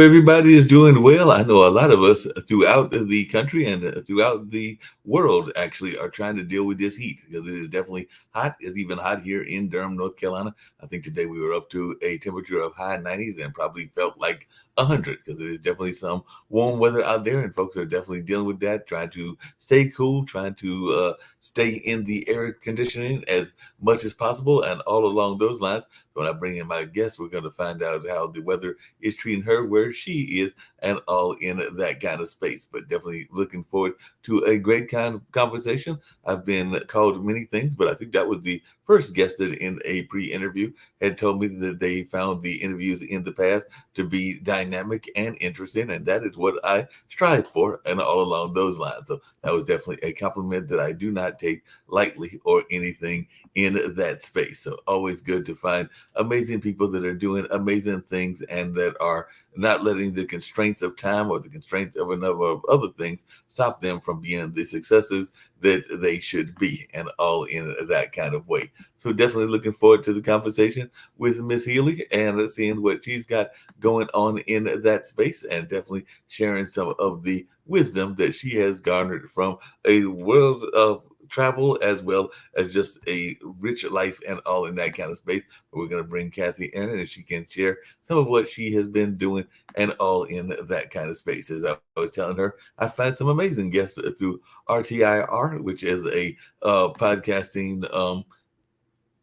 Everybody is doing well. I know a lot of us throughout the country and throughout the world actually are trying to deal with this heat because it is definitely hot. It's even hot here in Durham, North Carolina. I think today we were up to a temperature of high 90s and probably felt like 100 because there is definitely some warm weather out there, and folks are definitely dealing with that, trying to stay cool, trying to stay in the air conditioning as much as possible, and all along those lines. When I bring in my guest, we're going to find out how the weather is treating her where she is and all in that kind of space. But definitely looking forward to a great kind of conversation. I've been called many things, but I think that was the first guest that in a pre-interview had told me that they found the interviews in the past to be dynamic and interesting, and that is what I strive for, and all along those lines. So that was definitely a compliment that I do not take lightly or anything in that space. So always good to find amazing people that are doing amazing things and that are not letting the constraints of time or the constraints of a number of other things stop them from being the successes that they should be, and all in that kind of way. So definitely looking forward to the conversation with Miss Healy and seeing what she's got going on in that space, and definitely sharing some of the wisdom that she has garnered from a world of travel as well as just a rich life and all in that kind of space. We're going to bring Kathy in and she can share some of what she has been doing and all in that kind of space. As I was telling her, I find some amazing guests through RTIR, which is a podcasting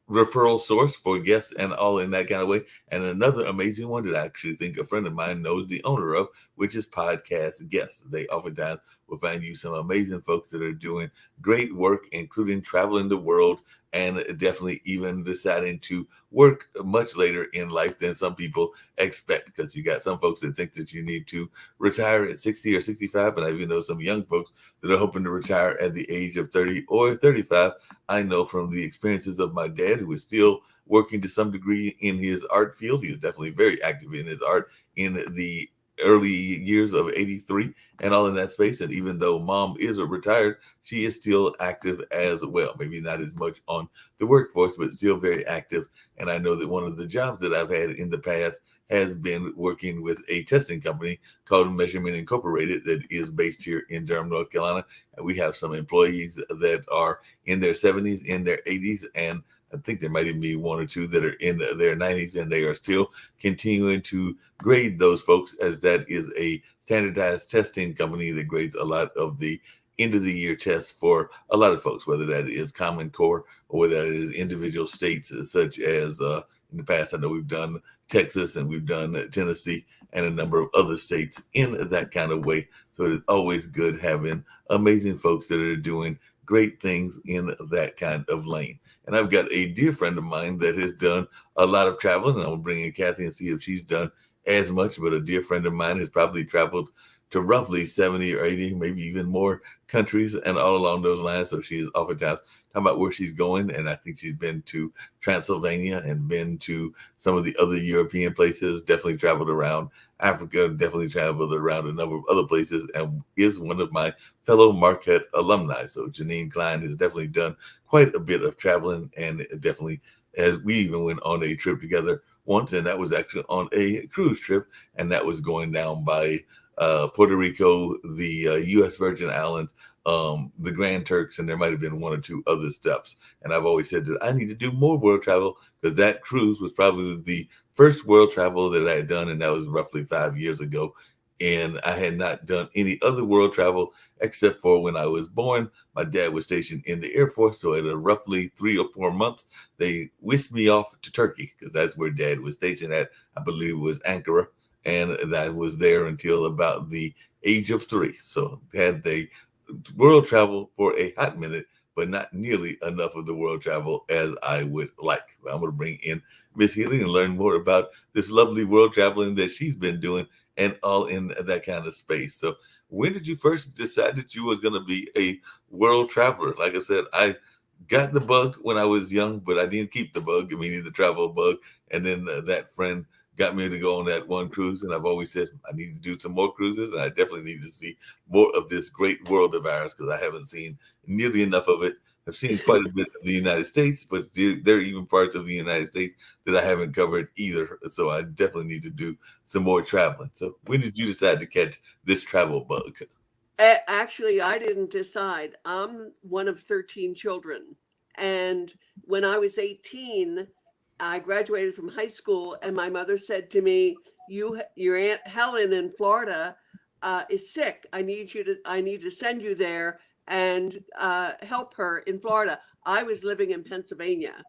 referral source for guests and all in that kind of way. And another amazing one that I actually think a friend of mine knows the owner of, which is Podcast Guests. They oftentimes will find you some amazing folks that are doing great work, including traveling the world and definitely even deciding to work much later in life than some people expect. Because you got some folks that think that you need to retire at 60 or 65, and I even know some young folks that are hoping to retire at the age of 30 or 35. I know from the experiences of my dad, who is still working to some degree in his art field. He is definitely very active in his art in the early years of 83 and all in that space. And even though mom is retired, she is still active as well. Maybe not as much on the workforce, but still very active. And I know that one of the jobs that I've had in the past has been working with a testing company called Measurement Incorporated that is based here in Durham, North Carolina. And we have some employees that are in their 70s, in their 80s, and I think there might even be one or two that are in their 90s, and they are still continuing to grade those folks, as that is a standardized testing company that grades a lot of the end of the year tests for a lot of folks, whether that is Common Core or whether that is individual states, such as in the past, I know we've done Texas and we've done Tennessee and a number of other states in that kind of way. So it is always good having amazing folks that are doing great things in that kind of lane. And I've got a dear friend of mine that has done a lot of traveling, and I'm gonna bring in Kathy and see if she's done as much. But a dear friend of mine has probably traveled to roughly 70 or 80, maybe even more countries and all along those lines. So she is oftentimes talking about where she's going. And I think she's been to Transylvania and been to some of the other European places, definitely traveled around Africa, definitely traveled around a number of other places, and is one of my fellow Marquette alumni. So Janine Klein has definitely done quite a bit of traveling, and definitely, as we even went on a trip together once, and that was actually on a cruise trip, and that was going down by Puerto Rico, the U.S. Virgin Islands, the Grand Turks, and there might have been one or two other steps. And I've always said that I need to do more world travel because that cruise was probably the first world travel that I had done, and that was roughly 5 years ago. And I had not done any other world travel except for when I was born. My dad was stationed in the Air Force, so at a roughly 3 or 4 months, they whisked me off to Turkey because that's where Dad was stationed at. I believe it was Ankara, and I was there until about the age of 3. So had they world travel for a hot minute, but not nearly enough of the world travel as I would like. So I'm going to bring in Miss Healy and learn more about this lovely world traveling that she's been doing and all in that kind of space. So when did you first decide that you was going to be a world traveler? Like I said, I got the bug when I was young, but I didn't keep the bug, meaning the travel bug. And then that friend got me to go on that one cruise. And I've always said I need to do some more cruises. And I definitely need to see more of this great world of ours because I haven't seen nearly enough of it. I've seen quite a bit of the United States, but there are even parts of the United States that I haven't covered either. So I definitely need to do some more traveling. So when did you decide to catch this travel bug? Actually, I didn't decide. I'm one of 13 children. And when I was 18, I graduated from high school, and my mother said to me, your Aunt Helen in Florida is sick. I need to send you there and help her in Florida. I was living in Pennsylvania.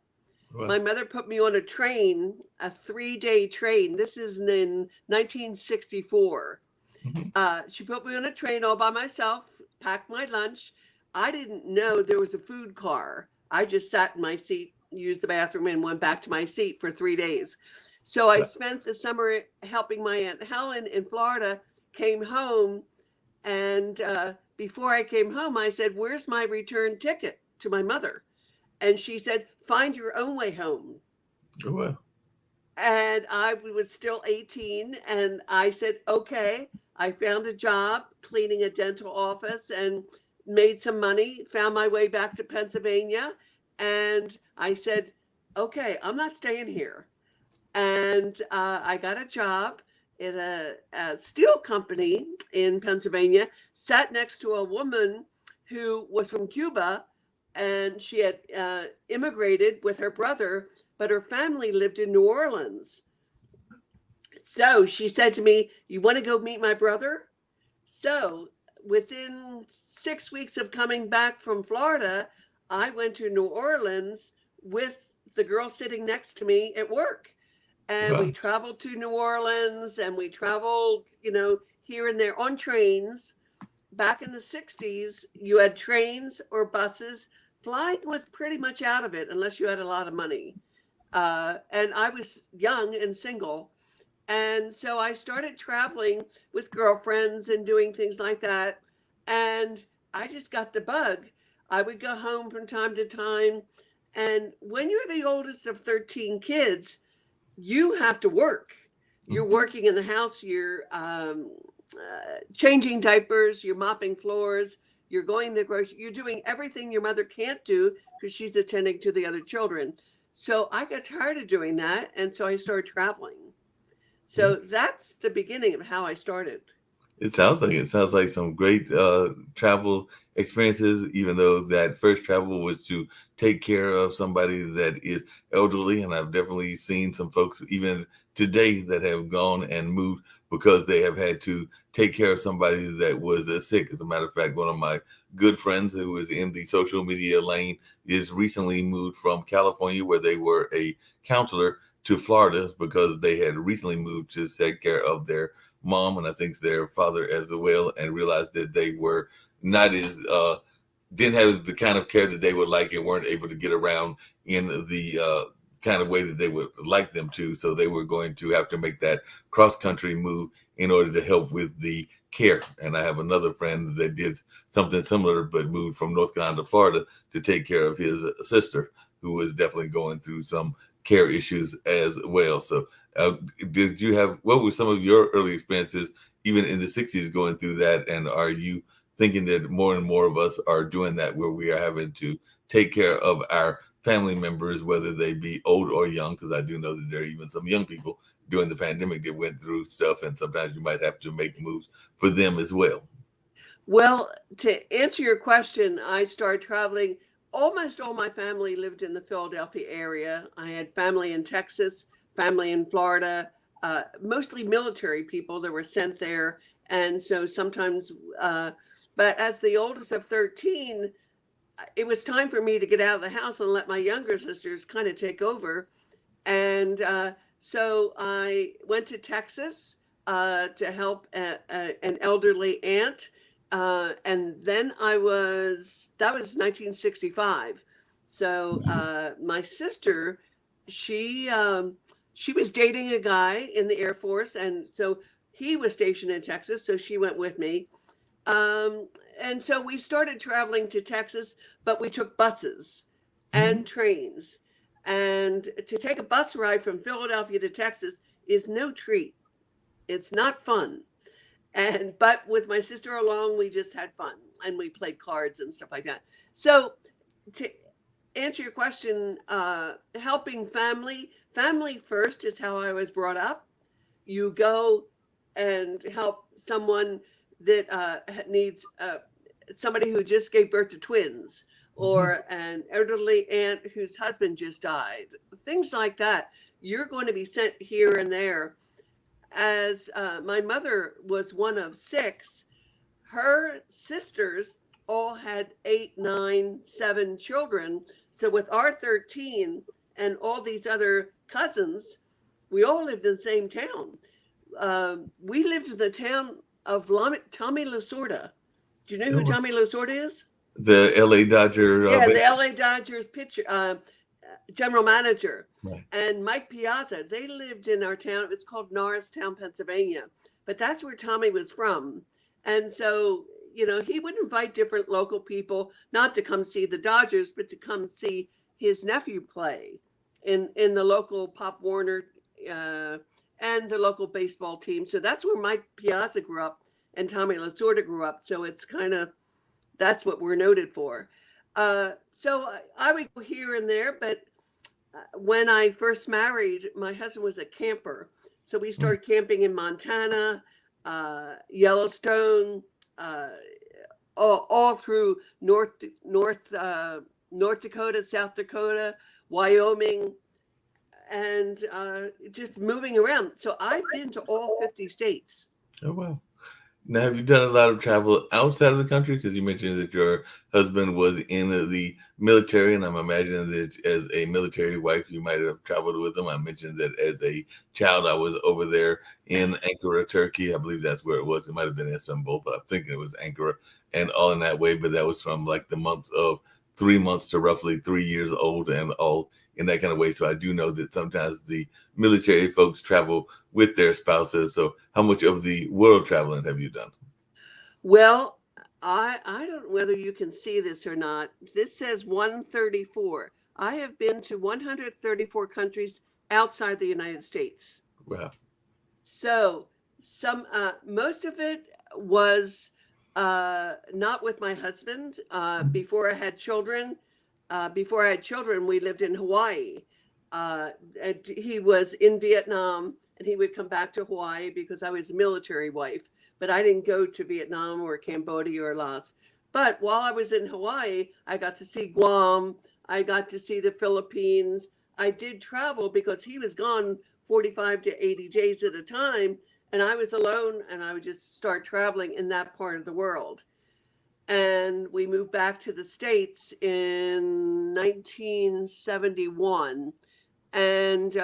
Well, My mother put me on a train, a 3-day train. This is in 1964. mhm. She put me on a train all by myself, packed my lunch. I didn't know there was a food car. I just sat in my seat, used the bathroom, and went back to my seat for 3 days. So I spent the summer helping my Aunt Helen in Florida, came home, and before I came home, I said, "Where's my return ticket?" to my mother. And she said, "Find your own way home." Well, And I was still 18, and I said, "Okay." I found a job cleaning a dental office and made some money, found my way back to Pennsylvania, and I said, "Okay, I'm not staying here." And I got a job in a steel company in Pennsylvania, sat next to a woman who was from Cuba, and she had immigrated with her brother, but her family lived in New Orleans. So she said to me, "You want to go meet my brother?" So within 6 weeks of coming back from Florida, I went to New Orleans with the girl sitting next to me at work. And we well, traveled to New Orleans, and we traveled, here and there on trains. Back in the 60s, you had trains or buses. Flying was pretty much out of it unless you had a lot of money. And I was young and single. And so I started traveling with girlfriends and doing things like that. And I just got the bug. I would go home from time to time. And when you're the oldest of 13 kids, you have to work. You're mhm. working in the house, you're changing diapers, you're mopping floors, you're going to the grocery, you're doing everything your mother can't do because she's attending to the other children. So I got tired of doing that. And so I started traveling. Yeah. So that's the beginning of how I started. It sounds like it. Sounds like some great travel experiences, even though that first travel was to take care of somebody that is elderly. And I've definitely seen some folks even today that have gone and moved because they have had to take care of somebody that was sick. As a matter of fact, one of my good friends who is in the social media lane is recently moved from California, where they were a counselor, to Florida because they had recently moved to take care of their mom and I think their father as well, and realized that they were not as didn't have the kind of care that they would like and weren't able to get around in the kind of way that they would like them to. So they were going to have to make that cross country move in order to help with the care. And I have another friend that did something similar, but moved from North Carolina to Florida to take care of his sister, who was definitely going through some care issues as well. So uh, did you have what were some of your early experiences, even in the '60s, going through that? And are you thinking that more and more of us are doing that, where we are having to take care of our family members, whether they be old or young? Because I do know that there are even some young people during the pandemic that went through stuff, and sometimes you might have to make moves for them as well. Well, to answer your question, I started traveling. Almost all my family lived in the Philadelphia area. I had family in Texas, family in Florida, mostly military people that were sent there. And so sometimes, but as the oldest of 13, it was time for me to get out of the house and let my younger sisters kind of take over. And so I went to Texas to help an elderly aunt. And then that was 1965. So my sister, she, um, she was dating a guy in the Air Force. And so he was stationed in Texas. So she went with me. Um, and so we started traveling to Texas, but we took buses Mhm. and trains. And to take a bus ride from Philadelphia to Texas is no treat. It's not fun. And but with my sister along, we just had fun and we played cards and stuff like that. So to answer your question, helping family first is how I was brought up. You go and help someone that needs somebody who just gave birth to twins, Mhm. or an elderly aunt whose husband just died, things like that. You're going to be sent here and there. As my mother was one of six, her sisters all had 8, 9, 7 children. So with our 13 and all these other cousins, we all lived in the same town. We lived in the town of Tommy Lasorda. Do you know who Oh, Tommy Lasorda is? the LA Dodger. Yeah, the LA Dodgers pitcher, general manager, Right. and Mike Piazza. They lived in our town. It's called Norristown, Pennsylvania, but that's where Tommy was from. And so, he would invite different local people not to come see the Dodgers, but to come see his nephew play in the local Pop Warner uh, and the local baseball team. So that's where Mike Piazza grew up, and Tommy Lasorda grew up. So it's kind of that's what we're noted for. So I would go here and there, but when I first married, my husband was a camper. So we Mm. started camping in Montana, Yellowstone, uh, all through North Dakota, South Dakota, Wyoming, and just moving around. So I've been to all 50 states. Oh, wow. Now, have you done a lot of travel outside of the country? Because you mentioned that your husband was in the military, and I'm imagining that as a military wife, you might have traveled with him. I mentioned that as a child, I was over there in Ankara, Turkey. I believe that's where it was. It might have been Istanbul, but I'm thinking it was Ankara and all in that way. But that was from like the months of 3 months to roughly 3 years old and all in that kind of way. So I do know that sometimes the military folks travel with their spouses. So how much of the world traveling have you done? Well, I don't know whether you can see this or not. This says 134. I have been to 134 countries outside the United States. Wow. So some most of it was not with my husband. Before I had children, we lived in Hawaii. And he was in Vietnam, and he would come back to Hawaii because I was a military wife. But I didn't go to Vietnam or Cambodia or Laos. But while I was in Hawaii, I got to see Guam. I got to see the Philippines. I did travel because he was gone 45 to 80 days at a time, and I was alone, and I would just start traveling in that part of the world. And we moved back to the States in 1971. And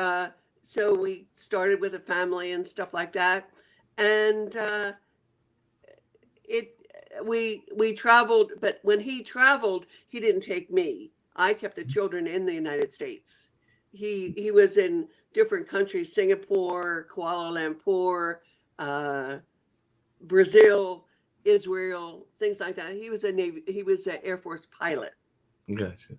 so we started with a family and stuff like that. And it we traveled, but when he traveled, he didn't take me. I kept the children in the United States. He was in different countries: Singapore, Kuala Lumpur, uh, Brazil, Israel, things like that. He was an Air Force pilot. Gotcha.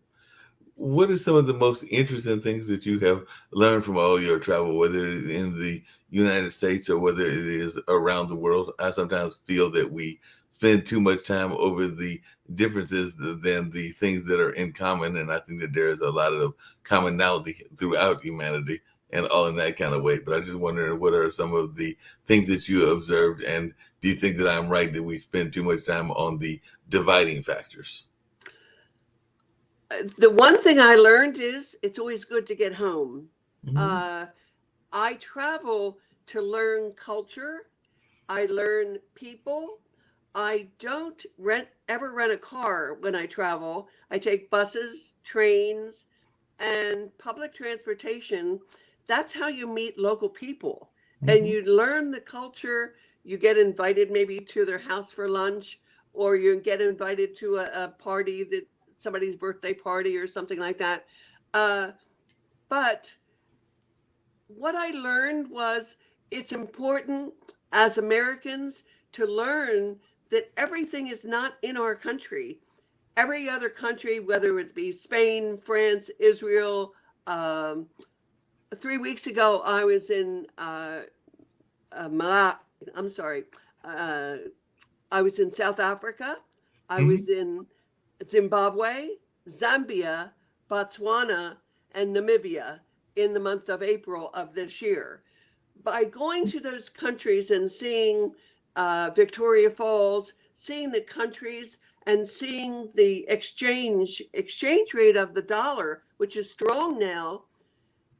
What are some of the most interesting things that you have learned from all your travel, whether it is in the United States or whether it is around the world? I sometimes feel that we spend too much time over the differences than the things that are in common. And I think that there is a lot of commonality throughout humanity and all in that kind of way. But I just wondering what are some of the things that you observed? And do you think that I'm right that we spend too much time on the dividing factors? The one thing I learned is it's always good to get home. Mhm. Uh, I travel to learn culture. I learn people. I don't ever rent a car when I travel. I take buses, trains, and public transportation. That's how you meet local people, and Mhm. you learn the culture. You get invited maybe to their house for lunch, or you get invited to a party, that somebody's birthday party or something like that. Uh, but what I learned was it's important as Americans to learn that everything is not in our country. Every other country, whether it be Spain, France, Israel. Um, 3 weeks ago, I was in I'm sorry. Uh, I was in South Africa. I Mhm. was in Zimbabwe. Zambia, Botswana, and Namibia in the month of April of this year. By going to those countries and seeing Victoria Falls, seeing the countries and seeing the exchange rate of the dollar, which is strong now,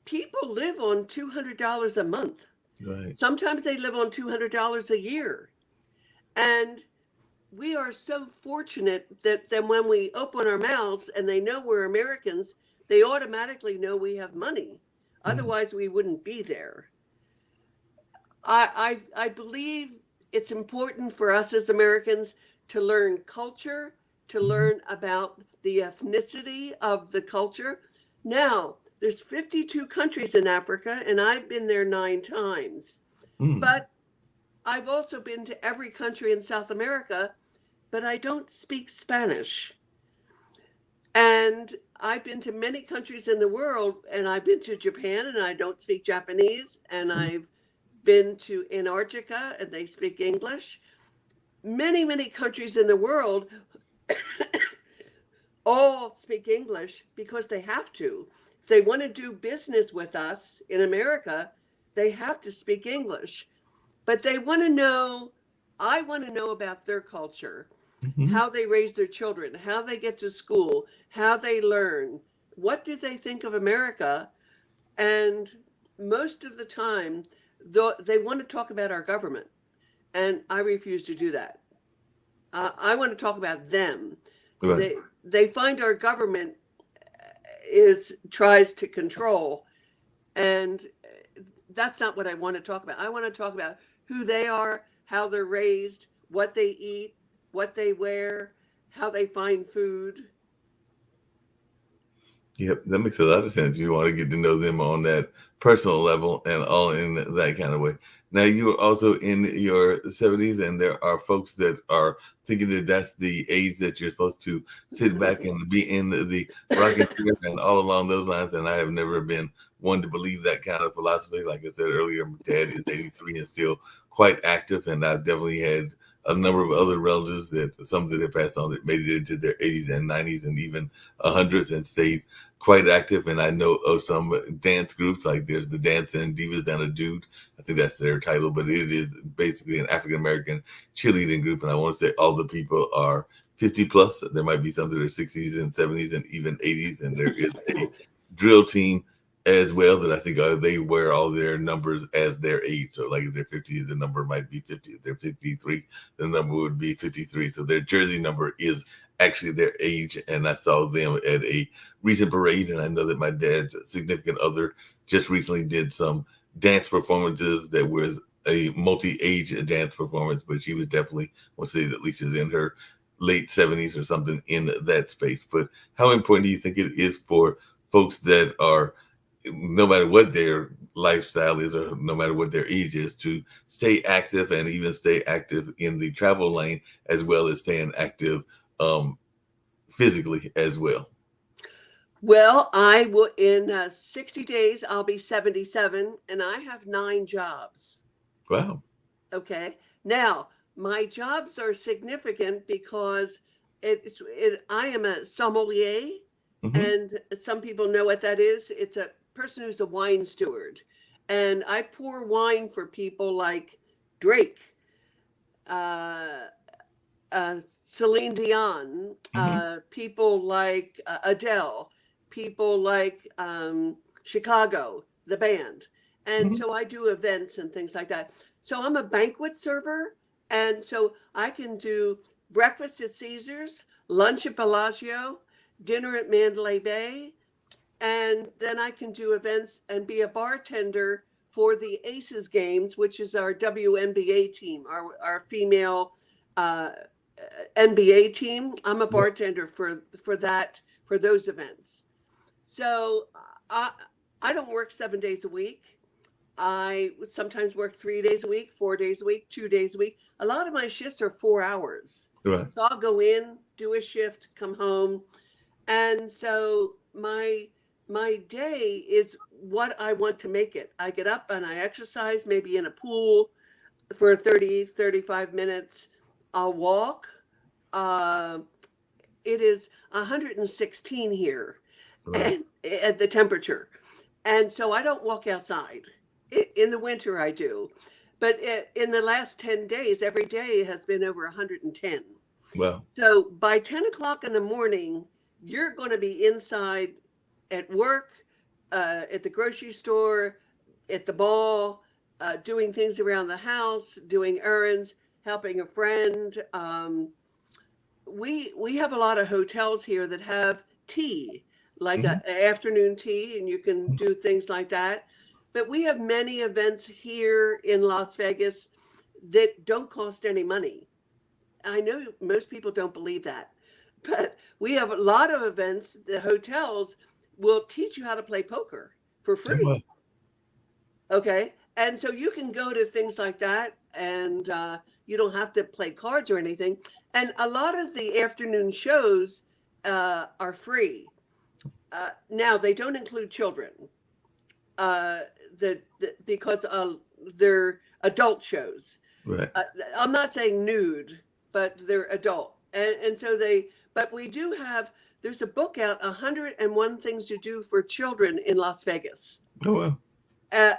people live on $200 a month. Right. Sometimes they live on $200 a year. And we are so fortunate that then when we open our mouths and they know we're Americans, they automatically know we have money. Otherwise, we wouldn't be there. I believe it's important for us as Americans to learn culture, to learn about the ethnicity of the culture. Now, there's 52 countries in Africa, and I've been there 9 times. But I've also been to every country in South America, but I don't speak Spanish. And I've been to many countries in the world, and I've been to Japan, and I don't speak Japanese, and I've been to Antarctica, and they speak English. Many, many countries in the world all speak English because they have to. If they want to do business with us in America, they have to speak English. But they want to know, I want to know about their culture, how they raise their children, how they get to school, how they learn, what do they think of America? And most of the time, they want to talk about our government. And I refuse to do that. I want to talk about them. Right. They find our government tries to control, and that's not what I want to talk about. I want to talk about who they are, how they're raised, what they eat, what they wear, how they find food. Yep, that makes a lot of sense. You want to get to know them on that personal level and all in that kind of way. Now, you are also in your 70s, and there are folks that are thinking that that's the age that you're supposed to sit back and be in the rocking chair and all along those lines. And I have never been one to believe that kind of philosophy. Like I said earlier, my dad is 83 and still quite active, and I've definitely had a number of other relatives that some that have passed on that made it into their 80s and 90s and even hundreds and stayed quite active. And I know of some dance groups, like there's the Dancing Divas and a Dude. I think that's their title, but it is basically an African American cheerleading group. And I want to say all the people are 50 plus. There might be some that are 60s and 70s and even 80s. And there is a drill team as well that I think they wear all their numbers as their age. So like if they're 50, the number might be 50. If they're 53, the number would be 53. So their jersey number is actually their age. And I saw them at a recent parade, and I know that my dad's significant other just recently did some dance performances that was a multi-age dance performance, but she was definitely, we'll say that Lisa's in her late 70s or something in that space. But how important do you think it is for folks that are, no matter what their lifestyle is or no matter what their age is, to stay active and even stay active in the travel lane as well as staying active physically as well? Well, I will in 60 days, I'll be 77, and I have 9 jobs. Wow. Okay. Now, my jobs are significant because I am a sommelier, and some people know what that is. It's a person who's a wine steward, and I pour wine for people like Drake, Celine Dion, people like Adele, people like Chicago, the band. And so I do events and things like that. So I'm a banquet server. And so I can do breakfast at Caesars, lunch at Bellagio, dinner at Mandalay Bay. And then I can do events and be a bartender for the Aces games, which is our WNBA team, our female NBA team. I'm a bartender for those events. So I don't work 7 days a week. I sometimes work 3 days a week, 4 days a week, 2 days a week. A lot of my shifts are 4 hours. Right. So I'll go in, do a shift, come home. And so my day is what I want to make it. I get up and I exercise, maybe in a pool for 30, 35 minutes. I'll walk. it is 116 here, Right. and at the temperature. And so I don't walk outside. In the winter, I do. But in the last 10 days, every day has been over 110. Well, So by 10 o'clock in the morning, you're going to be inside at work, at the grocery store, at the mall, doing things around the house, doing errands, helping a friend. We have a lot of hotels here that have tea, like mhm. a afternoon tea, and you can do things like that. But we have many events here in Las Vegas that don't cost any money. I know most people don't believe that, but we have a lot of events. The hotels will teach you how to play poker for Oh, well. free. Okay. And so you can go to things like that, and you don't have to play cards or anything. And a lot of the afternoon shows are free. Now, they don't include children, uh, because they're adult shows. Right. uh, I'm not saying nude, but they're adult. And so but we do have, there's a book out, 101 Things to Do for Children in Las Vegas. Oh, well.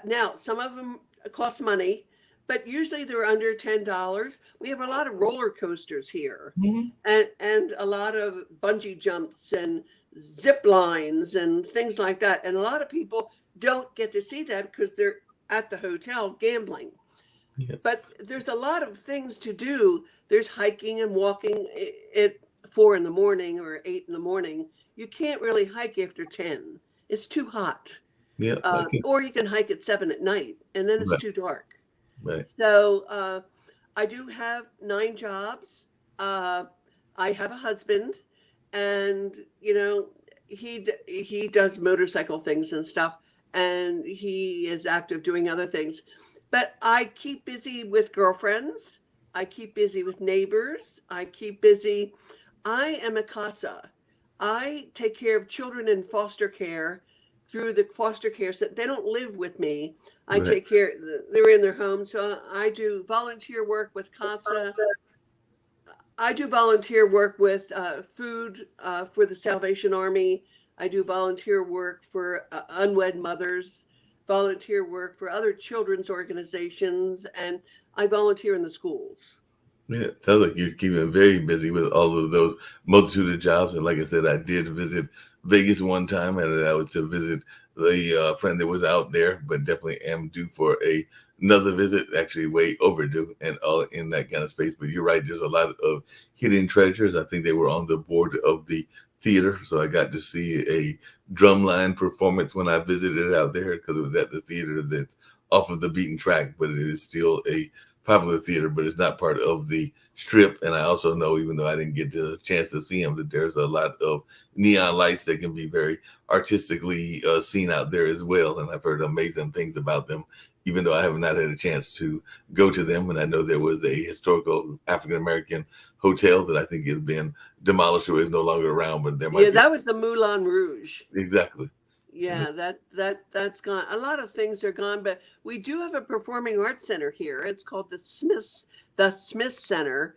Now, some of them cost money, but usually they're under $10. We have a lot of roller coasters here, Mhm. and a lot of bungee jumps and zip lines and things like that. And a lot of people don't get to see that because they're at the hotel gambling. Yeah. But there's a lot of things to do. There's hiking and walking at 4 in the morning or 8 in the morning. You can't really hike after 10. It's too hot. Yeah. Okay. Or you can hike at 7 at night, and then it's Right. too dark. Right. So I do have 9 jobs. I have a husband, and he does motorcycle things and stuff, and he is active doing other things. But I keep busy with girlfriends. I keep busy with neighbors. I keep busy. I am a CASA. I take care of children in foster care through the foster care. So they don't live with me. I Right. take care, they're in their home. So I do volunteer work with CASA. I do volunteer work with food for the Salvation Army. I do volunteer work for unwed mothers, volunteer work for other children's organizations, and I volunteer in the schools. Yeah, it sounds like you're keeping very busy with all of those multitude of jobs. And like I said, I did visit Vegas one time, and I was to visit the friend that was out there, but definitely am due for another visit, actually way overdue and all in that kind of space. But you're right, there's a lot of hidden treasures. I think they were on the board of the theater, so I got to see a drumline performance when I visited out there because it was at the theater that's off of the beaten track, but it is still a popular theater, but it's not part of the strip. And I also know, even though I didn't get the chance to see them, that there's a lot of neon lights that can be very artistically seen out there as well. And I've heard amazing things about them, even though I have not had a chance to go to them. And I know there was a historical African American hotel that I think has been demolished or is no longer around, but there Yeah, might be. that was the Moulin Rouge. Exactly. Yeah, that's gone. A lot of things are gone, but we do have a performing arts center here. It's called the Smith Center.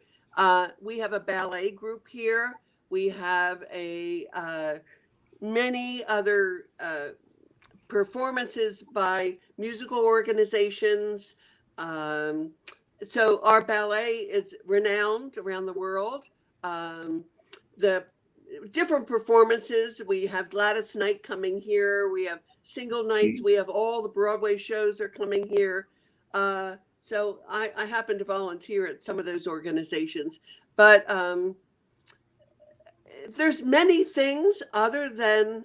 We have a ballet group here. We have a many other performances by musical organizations. Um, so our ballet is renowned around the world. The different performances. We have Gladys Knight coming here. We have single nights. We have all the Broadway shows are coming here. So I happen to volunteer at some of those organizations. But there's many things other than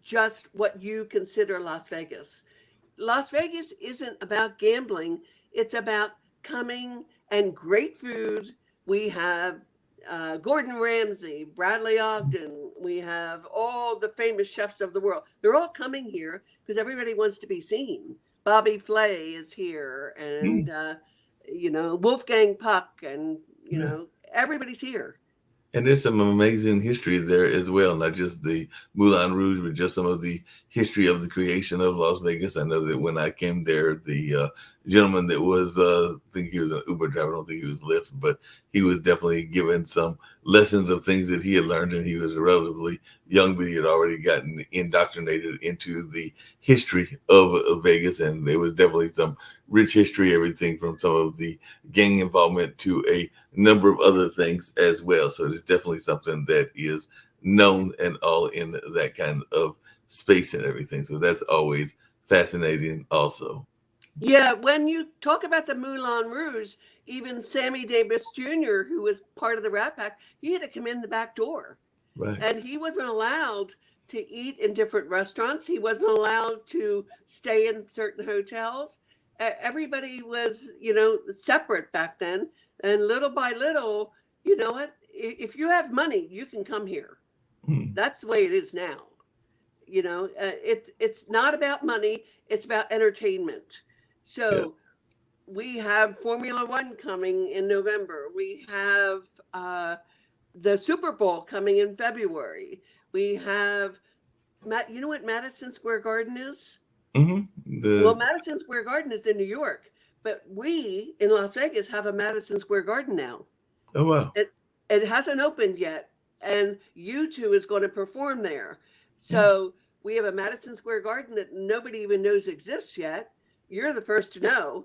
just what you consider Las Vegas. Las Vegas isn't about gambling. It's about coming and great food. We have Gordon Ramsay, Bradley Ogden. We have all the famous chefs of the world. They're all coming here because everybody wants to be seen. Bobby Flay is here, and Wolfgang Puck, and Yeah. everybody's here. And there's some amazing history there as well, not just the Moulin Rouge, but just some of the history of the creation of Las Vegas. I know that when I came there, the gentleman that was, I think he was an Uber driver, I don't think he was Lyft, but he was definitely given some lessons of things that he had learned, and he was relatively young, but he had already gotten indoctrinated into the history of Vegas, and there was definitely some rich history, everything from some of the gang involvement to a number of other things as well. So it's definitely something that is known and all in that kind of space and everything. So that's always fascinating also. Yeah, when you talk about the Moulin Rouge, even Sammy Davis Jr., who was part of the Rat Pack, he had to come in the back door. Right. And he wasn't allowed to eat in different restaurants. He wasn't allowed to stay in certain hotels. Everybody was, separate back then. And little by little, you know what? If you have money, you can come here. Hmm. That's the way it is now. It's not about money, it's about entertainment. Yeah. So we have Formula One coming in November. We have the Super Bowl coming in February. We have you know what Madison Square Garden is? Well, The Madison Square Garden is in New York, but we in Las Vegas have a Madison Square Garden now. Oh wow. It hasn't opened yet, and U2 is going to perform there. Hmm. So we have a Madison Square Garden that nobody even knows exists yet. You're the first to know,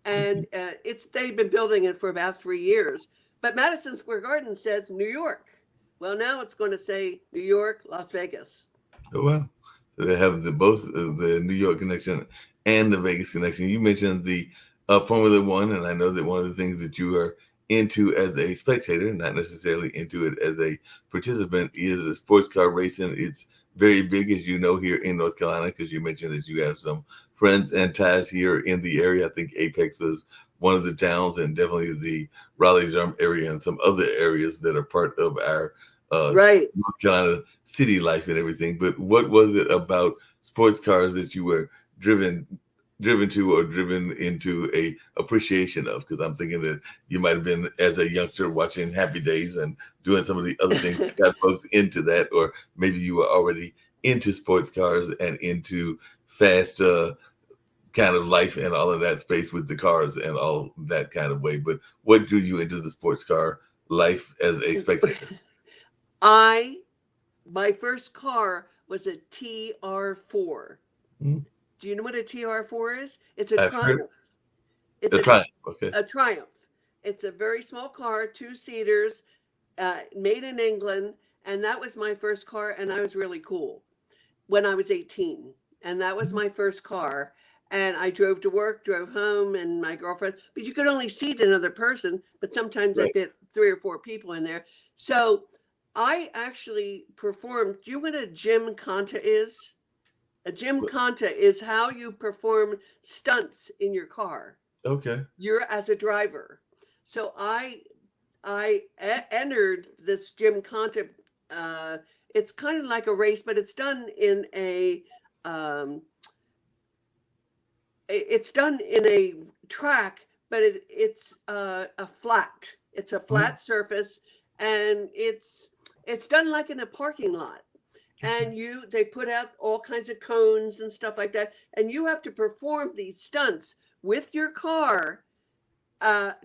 and they've been building it for about 3 years. But Madison Square Garden says New York. Well, now it's going to say New York, Las Vegas. Oh wow. So they have the both the New York connection and the Vegas connection. You mentioned the Formula One, and I know that one of the things that you are into as a spectator, not necessarily into it as a participant, is the sports car racing. It's very big, as you know, here in North Carolina, because you mentioned that you have some friends and ties here in the area. I think Apex is one of the towns, and definitely the Raleigh-Durham area and some other areas that are part of our Right. North Carolina city life and everything. But what was it about sports cars that you were driven to or driven into a appreciation of? Because I'm thinking that you might have been as a youngster watching Happy Days and doing some of the other things that got folks into that, or maybe you were already into sports cars and into fast kind of life and all of that space with the cars and all that kind of way. But what drew you into the sports car life as a spectator? My first car was a TR4. Mhm. Do you know what a TR4 is? It's a I've heard Triumph. It's the Triumph. Okay. a Triumph. It's a very small car, two seaters, made in England. And that was my first car. And I was really cool when I was 18. And that was Mhm. my first car. And I drove to work, drove home, and my girlfriend, but you could only seat another person. But sometimes I Right. fit 3 or 4 people in there. So I actually performed. Do you know what a gym conta is? A gym Well, conta is how you perform stunts in your car. okay. You're as a driver. So entered this gym conta. It's kind of like a race, but it's done in a um, it's done in a track, but it's a flat. It's a Mhm. flat surface, and it's done like in a parking lot. Okay. And they put out all kinds of cones and stuff like that, and you have to perform these stunts with your car,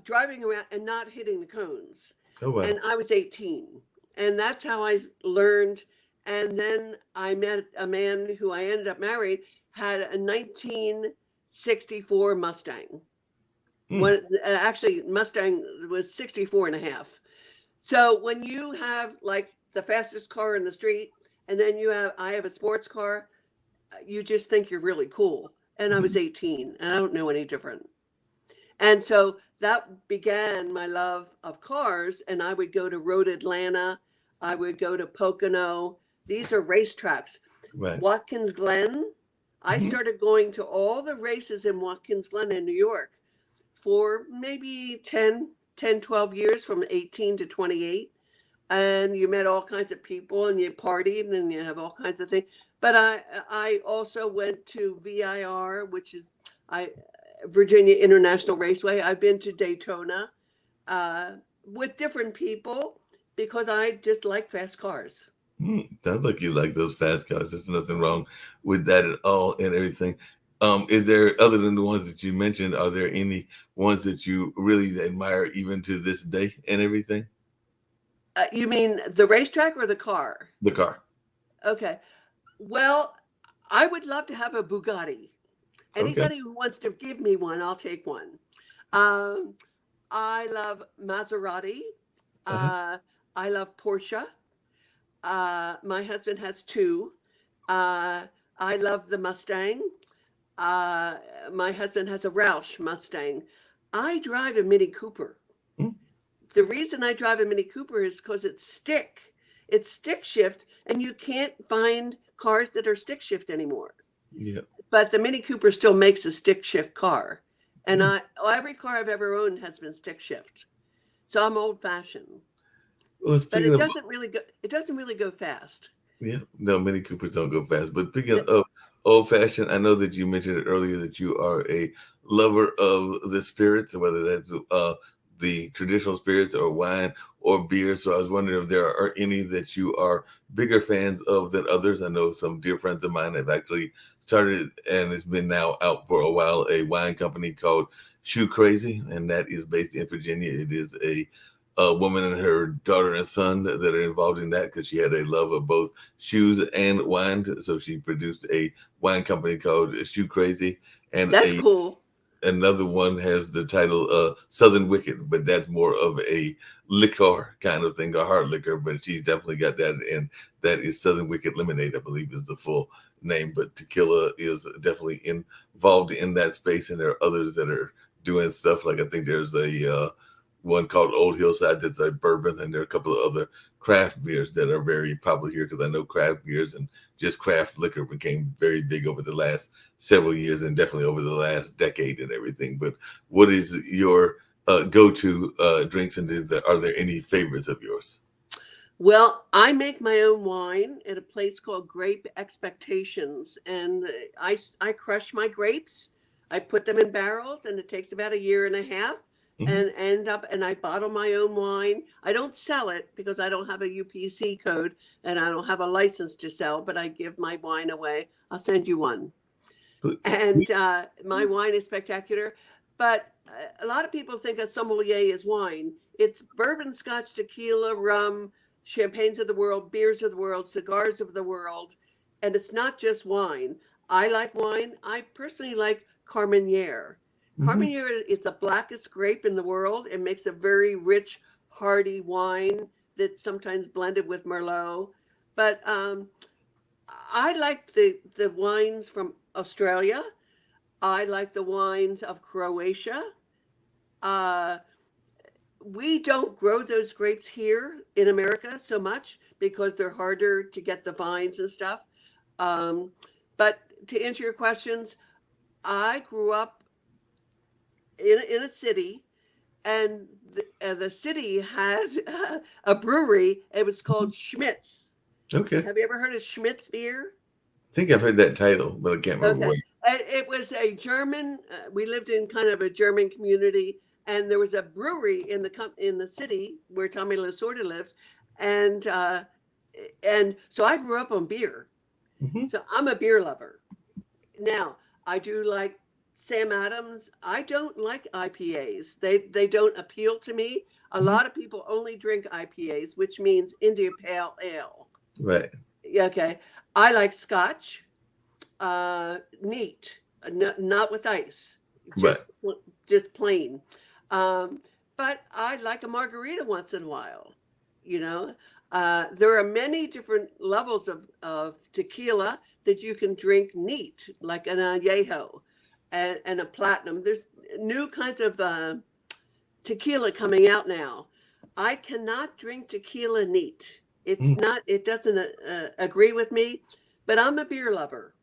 driving around and not hitting the cones. Oh wow. And I was 18, and that's how I learned. And then I met a man who I ended up married, had a 1964 Mustang. Mm. Actually, Mustang was 64 and a half. So when you have like the fastest car in the street, and then I have a sports car, you just think you're really cool. And I was Mhm. 18 and I don't know any different. And so that began my love of cars. And I would go to Road Atlanta. I would go to Pocono. These are racetracks. Right. Watkins Glen. I Mhm. started going to all the races in Watkins Glen in New York for maybe 12 years from 18 to 28. And you met all kinds of people and you partied and you have all kinds of things. But I also went to VIR, which is I Virginia International Raceway. I've been to Daytona uh, with different people because I just like fast cars. Sounds like you like those fast cars. There's nothing wrong with that at all and everything. Is there, other than the ones that you mentioned, are there any ones that you really admire even to this day and everything? You mean the racetrack or the car? The car. Okay. Well, I would love to have a Bugatti. Okay. Anybody who wants to give me one, I'll take one. Um, I love Maserati. Uh-huh. I love Porsche. My husband has two. I love the Mustang. Uh, my husband has a Roush Mustang. I drive a Mini Cooper. Mm. The reason I drive a Mini Cooper is because it's stick shift, and you can't find cars that are stick shift anymore. Yeah. But the Mini Cooper still makes a stick shift car, and Mm. every car I've ever owned has been stick shift. So I'm old fashioned, Well, but speaking it of, doesn't really go. It doesn't really go fast. yeah, no, Mini Coopers don't go fast. But speaking of old fashioned, I know that you mentioned it earlier that you are a lover of the spirits, whether that's the traditional spirits or wine or beer. So I was wondering if there are any that you are bigger fans of than others. I know some dear friends of mine have actually started, and it's been now out for a while, a wine company called Shoe Crazy, and that is based in Virginia. It is a woman and her daughter and son that are involved in that because she had a love of both shoes and wine. So she produced a wine company called Shoe Crazy, and That's cool. another one has the title Southern Wicked, but that's more of a liquor kind of thing, a hard liquor. But she's definitely got that, and that is Southern Wicked Lemonade, I believe is the full name. But tequila is definitely involved in that space, and there are others that are doing stuff like I think there's a one called Old Hillside that's a bourbon, and there are a couple of other craft beers that are very popular here because I know craft beers and just craft liquor became very big over the last several years and definitely over the last decade and everything. But what is your go-to drinks, and are there any favorites of yours? Well, I make my own wine at a place called Grape Expectations, and I crush my grapes. I put them in barrels, and it takes about a year and a half, Mhm. and I bottle my own wine. I don't sell it because I don't have a UPC code and I don't have a license to sell, but I give my wine away. I'll send you one. But- And my wine is spectacular. But a lot of people think a sommelier is wine. It's bourbon, scotch, tequila, rum, champagnes of the world, beers of the world, cigars of the world. And it's not just wine. I like wine. I personally like Carmenere. Mhm. Carmenere is the blackest grape in the world. It makes a very rich, hearty wine that's sometimes blended with Merlot. But I like the wines from Australia. I like the wines of Croatia. Uh, we don't grow those grapes here in America so much because they're harder to get the vines and stuff. Um, but to answer your questions, I grew up in a city, and the city had a brewery. It was Mhm. called Schmitz. Okay. Have you ever heard of Schmitz beer? I think I've heard that title, but I can't remember Okay. where. And it was a German. We lived in kind of a German community, and there was a brewery in the city where Tommy Lasorda lived, and so I grew up on beer. Mhm. So I'm a beer lover. Now I do like Sam Adams. I don't like IPAs. They don't appeal to me. A Mhm. lot of people only drink IPAs, which means India Pale Ale. Right. Yeah, okay. I like Scotch. Neat, not with ice, Right. just plain. Um, but I like a margarita once in a while. You know, there are many different levels of tequila that you can drink neat, like an añejo and a platinum. There's new kinds of tequila coming out now. I cannot drink tequila neat. It's Mm. not. It doesn't agree with me. But I'm a beer lover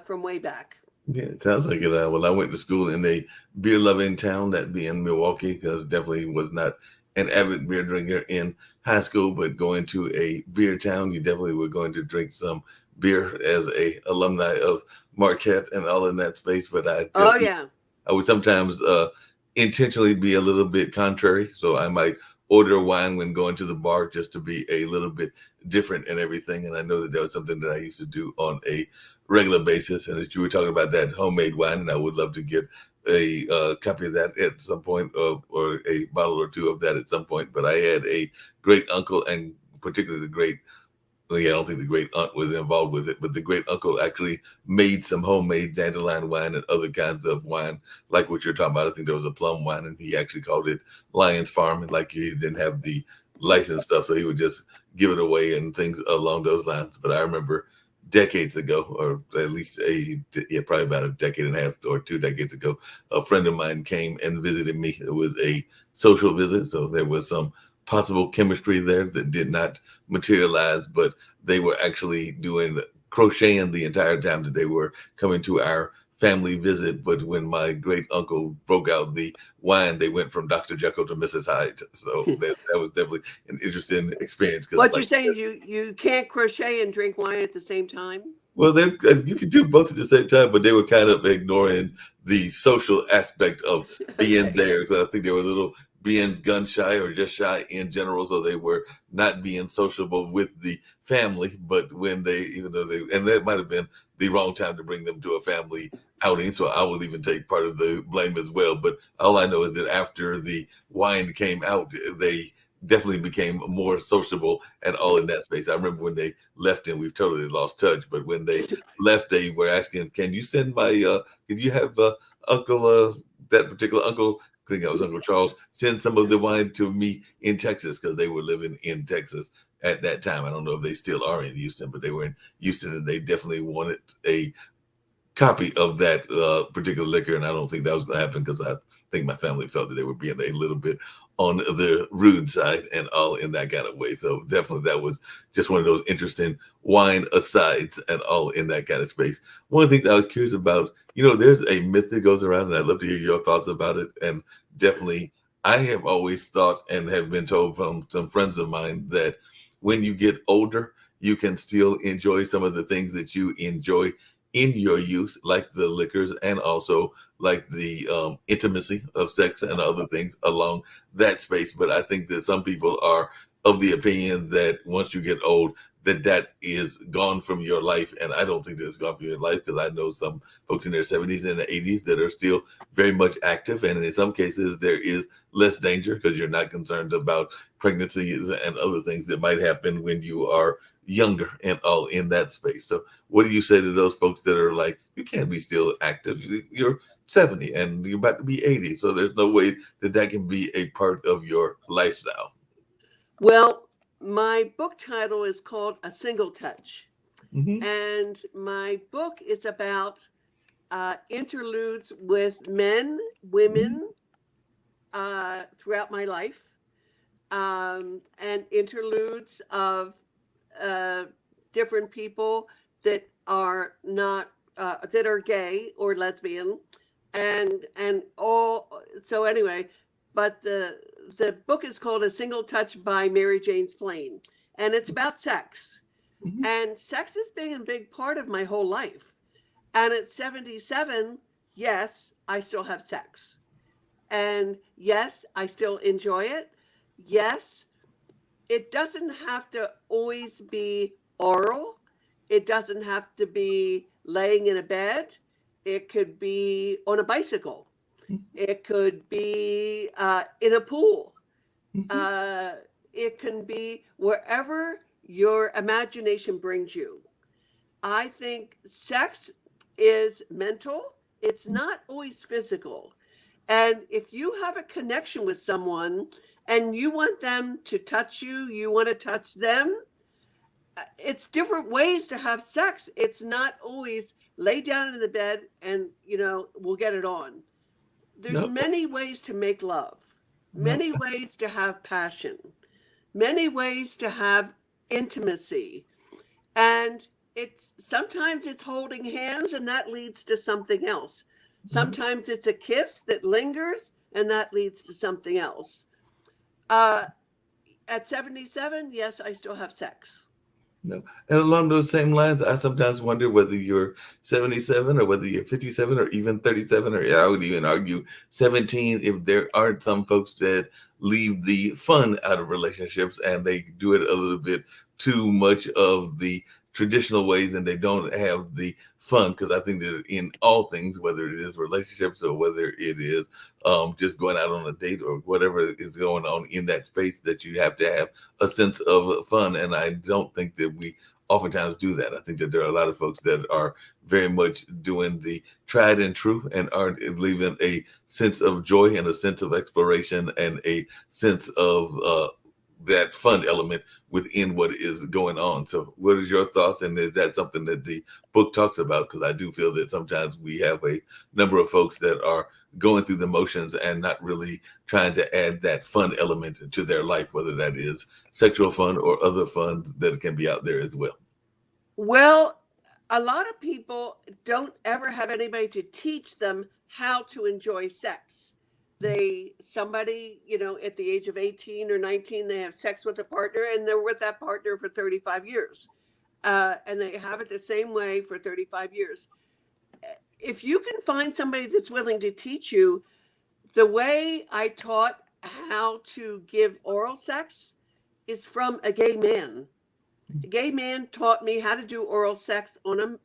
from way back. Yeah, it sounds like it. Well, I went to school in a beer loving town, that being Milwaukee, because definitely was not an avid beer drinker in high school, but going to a beer town, you definitely were going to drink some beer as a alumni of Marquette and all in that space. But Oh yeah. I would sometimes intentionally be a little bit contrary. So I might order wine when going to the bar just to be a little bit different and everything. And I know that was something that I used to do on a regular basis. And as you were talking about that homemade wine, and I would love to get a copy of that at some point, or a bottle or two of that at some point. But I had a great uncle, and particularly the great, well, yeah, I don't think the great aunt was involved with it, but the great uncle actually made some homemade dandelion wine and other kinds of wine, like what you're talking about. I think there was a plum wine, and he actually called it Lion's Farm, and like he didn't have the license stuff, so he would just give it away and things along those lines. But I remember decades ago, or at least probably about a decade and a half or 2 decades ago, a friend of mine came and visited me. It was a social visit, so there was some possible chemistry there that did not materialize, but they were actually doing crocheting the entire time that they were coming to our family visit. But when my great uncle broke out the wine, they went from Dr. Jekyll to Mrs. Hyde. So that was definitely an interesting experience. What you're saying, you can't crochet and drink wine at the same time? Well, you could do both at the same time, but they were kind of ignoring the social aspect of being there. So I think they were a little being gun shy or just shy in general. So they were not being sociable with the family. But when even though and that might have been the wrong time to bring them to a family outing. So I will even take part of the blame as well. But all I know is that after the wine came out, they definitely became more sociable and all in that space. I remember when they left and we've totally lost touch, but when they left, they were asking, can you send can you have uncle, that particular uncle, I think that was Uncle Charles, send some of the wine to me in Texas, because they were living in Texas at that time. I don't know if they still are in Houston, but they were in Houston, and they definitely wanted a copy of that particular liquor. And I don't think that was going to happen, because I think my family felt that they were being a little bit on the rude side and all in that kind of way. So definitely that was just one of those interesting wine asides and all in that kind of space. One of the things I was curious about, there's a myth that goes around, and I'd love to hear your thoughts about it. And definitely I have always thought and have been told from some friends of mine that when you get older, you can still enjoy some of the things that you enjoy in your youth, like the liquors and also like the intimacy of sex and other things along that space. But I think that some people are of the opinion that once you get old, that is gone from your life. And I don't think that it's gone from your life, because I know some folks in their 70s and 80s that are still very much active. And in some cases, there is less danger, because you're not concerned about pregnancies and other things that might happen when you are younger and all in that space. So what do you say to those folks that are like, you can't be still active? You're 70 and you're about to be 80. So there's no way that can be a part of your lifestyle. Well, my book title is called A Single Touch. Mm-hmm. And my book is about interludes with men, women throughout my life, and interludes of different people that are not that are gay or lesbian, and all. So anyway, but the book is called A Single Touch by Mary Jane Splain, and it's about sex. Mm-hmm. And sex has been a big part of my whole life. And at 77, yes, I still have sex. And yes, I still enjoy it. Yes, it doesn't have to always be oral. It doesn't have to be laying in a bed. It could be on a bicycle. It could be in a pool. Mm-hmm. It can be wherever your imagination brings you. I think sex is mental. It's not always physical. And if you have a connection with someone and you want them to touch you, you want to touch them, it's different ways to have sex. It's not always lay down in the bed and, we'll get it on. There's many ways to make love, many ways to have passion, many ways to have intimacy. And sometimes it's holding hands, and that leads to something else. Sometimes it's a kiss that lingers, and that leads to something else. At 77, yes, I still have sex. No. And along those same lines, I sometimes wonder whether you're 77 or whether you're 57 or even 37, or I would even argue 17, if there aren't some folks that leave the fun out of relationships and they do it a little bit too much of the traditional ways and they don't have the fun, because I think that in all things, whether it is relationships or whether it is just going out on a date or whatever is going on in that space, that you have to have a sense of fun. And I don't think that we oftentimes do that. I think that there are a lot of folks that are very much doing the tried and true and aren't leaving a sense of joy and a sense of exploration and a sense of that fun element within what is going on. So what is your thoughts? And is that something that the book talks about? Because I do feel that sometimes we have a number of folks that are going through the motions and not really trying to add that fun element to their life, whether that is sexual fun or other fun that can be out there as well. Well, a lot of people don't ever have anybody to teach them how to enjoy sex. Somebody, at the age of 18 or 19, they have sex with a partner and they're with that partner for 35 years. And they have it the same way for 35 years. If you can find somebody that's willing to teach you, the way I taught how to give oral sex is from a gay man. A gay man taught me how to do oral sex on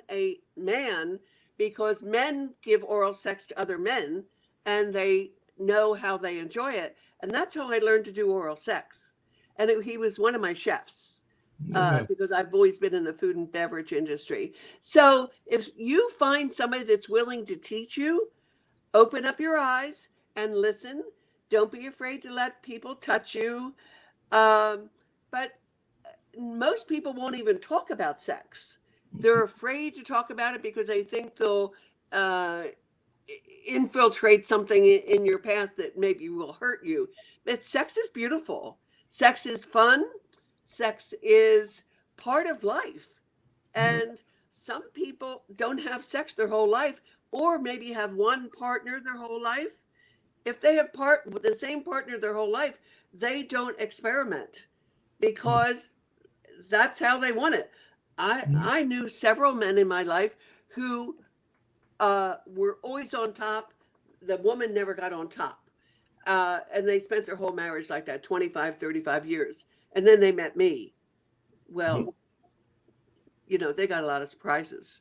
a man, because men give oral sex to other men and they know how they enjoy it. And that's how I learned to do oral sex. And he was one of my chefs. Because I've always been in the food and beverage industry. So if you find somebody that's willing to teach you, open up your eyes and listen. Don't be afraid to let people touch you. But most people won't even talk about sex. They're afraid to talk about it because they think they'll infiltrate something in your past that maybe will hurt you. But sex is beautiful. Sex is fun. Sex is part of life. And some people don't have sex their whole life, or maybe have one partner their whole life. If they have the same partner their whole life, they don't experiment because that's how they want it. I knew several men in my life who were always on top. The woman never got on top. And they spent their whole marriage like that, 25, 35 years. And then they met me. Well, they got a lot of surprises.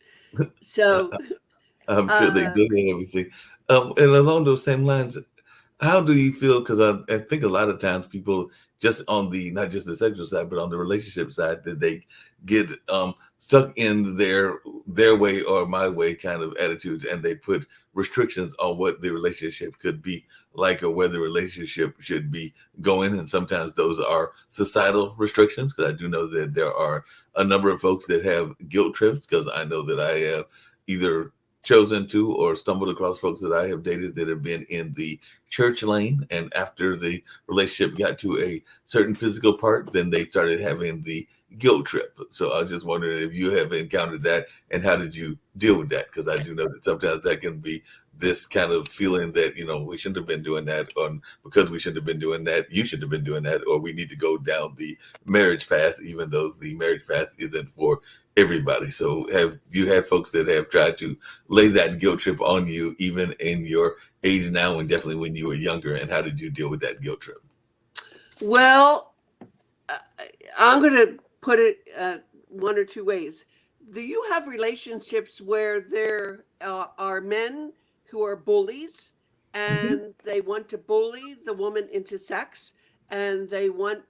So I'm sure they did and everything. And along those same lines, how do you feel? Because I think a lot of times people just on the, not just the sexual side, but on the relationship side, that they get stuck in their way or my way kind of attitudes, and they put restrictions on what the relationship could be like or where the relationship should be going. And sometimes those are societal restrictions, because I do know that there are a number of folks that have guilt trips, because I know that I have either chosen to or stumbled across folks that I have dated that have been in the church lane, and after the relationship got to a certain physical part, then they started having the guilt trip. So I was just wondering if you have encountered that, and how did you deal with that? Because I do know that sometimes that can be this kind of feeling that, we shouldn't have been doing that, or because we shouldn't have been doing that, you should have been doing that, or we need to go down the marriage path, even though the marriage path isn't for everybody. So have you had folks that have tried to lay that guilt trip on you, even in your age now and definitely when you were younger? And how did you deal with that guilt trip? Well, I'm going to put it one or two ways. Do you have relationships where there are men who are bullies and they want to bully the woman into sex, and they want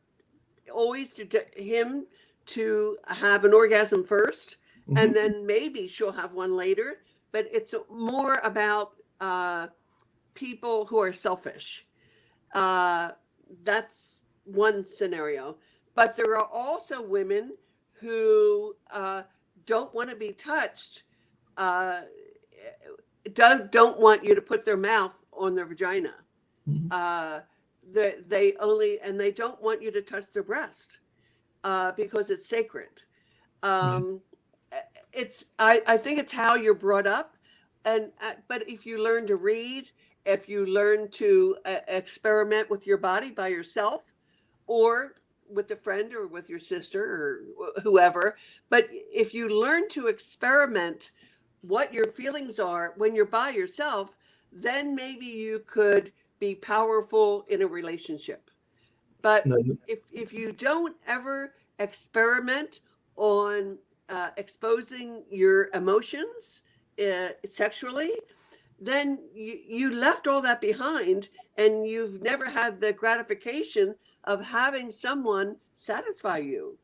always him to have an orgasm first, and then maybe she'll have one later, but it's more about people who are selfish. That's one scenario. But there are also women who don't want to be touched, don't want you to put their mouth on their vagina. They don't want you to touch their breast because it's sacred. I think it's how you're brought up, but if you learn to read, if you learn to experiment with your body by yourself, or with a friend or with your sister or whoever, but if you learn to experiment what your feelings are when you're by yourself, then maybe you could be powerful in a relationship. But if you don't ever experiment on exposing your emotions sexually, then you left all that behind, and you've never had the gratification of having someone satisfy you.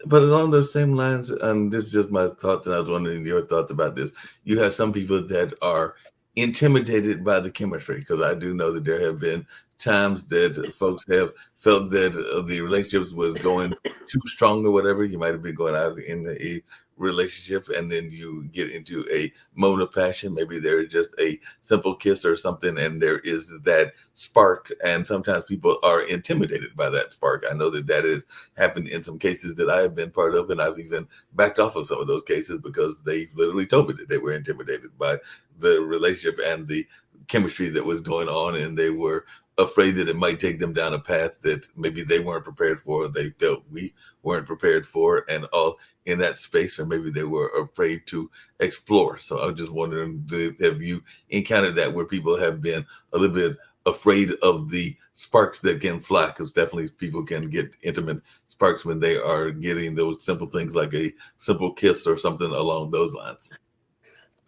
But along those same lines, and this is just my thoughts, and I was wondering your thoughts about this. You have some people that are intimidated by the chemistry, because I do know that there have been times that folks have felt that the relationships was going too strong or whatever. You might have been going out in a relationship, and then you get into a moment of passion. Maybe there is just a simple kiss or something, and there is that spark. And sometimes people are intimidated by that spark. I know that that has happened in some cases that I have been part of, and I've even backed off of some of those cases because they literally told me that they were intimidated by the relationship and the chemistry that was going on, and they were afraid that it might take them down a path that maybe they weren't prepared for, they felt we weren't prepared for, and all in that space, or maybe they were afraid to explore. So I was just wondering, have you encountered that where people have been a little bit afraid of the sparks that can fly? Because definitely people can get intimate sparks when they are getting those simple things like a simple kiss or something along those lines.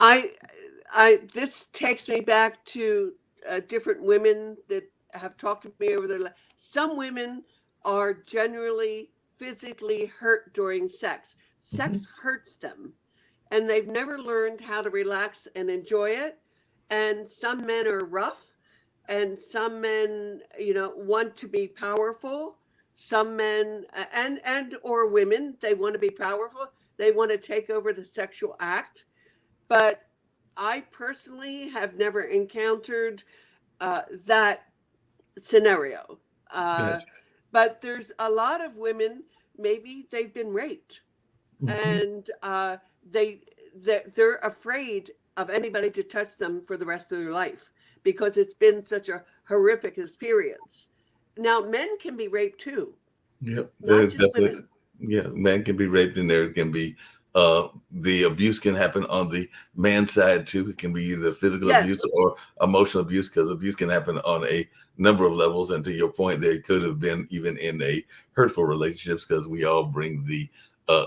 I this takes me back to different women that have talked to me over their life. Some women are generally physically hurt during sex. Mhm. Sex hurts them, and they've never learned how to relax and enjoy it. And some men are rough, and some men, want to be powerful. Some men and or women, they want to be powerful. They want to take over the sexual act. But I personally have never encountered that scenario. Uh, Gotcha. but there's a lot of women, maybe they've been raped, Mhm. and they they're afraid of anybody to touch them for the rest of their life because it's been such a horrific experience. Now, men can be raped too, Yep, not there's just definitely, women. yeah, man can be raped, and there can be the abuse can happen on the man side too. It can be either physical abuse Yes. or emotional abuse, because abuse can happen on a number of levels. And to your point, there could have been even in a hurtful relationships, because we all bring the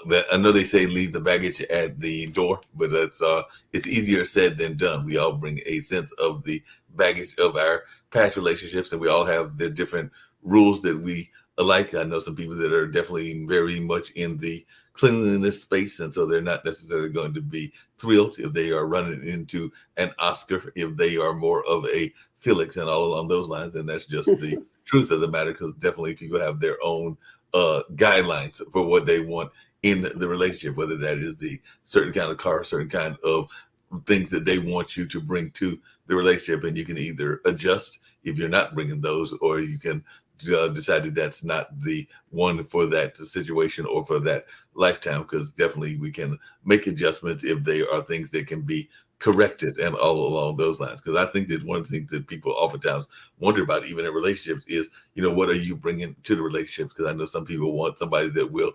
that, I know they say leave the baggage at the door, but it's easier said than done. We all bring a sense of the baggage of our past relationships, and we all have the different rules that we alike. I know some people that are definitely very much in the cleanliness space, and so they're not necessarily going to be thrilled if they are running into an Oscar, if they are more of a Felix and all along those lines. And that's just the truth of the matter, because definitely people have their own guidelines for what they want in the relationship, whether that is the certain kind of car, certain kind of things that they want you to bring to the relationship. And you can either adjust if you're not bringing those, or you can decided that's not the one for that situation or for that lifetime, because definitely we can make adjustments if they are things that can be corrected and all along those lines. Because I think that one of the things that people oftentimes wonder about, even in relationships, is, what are you bringing to the relationships? Because I know some people want somebody that will,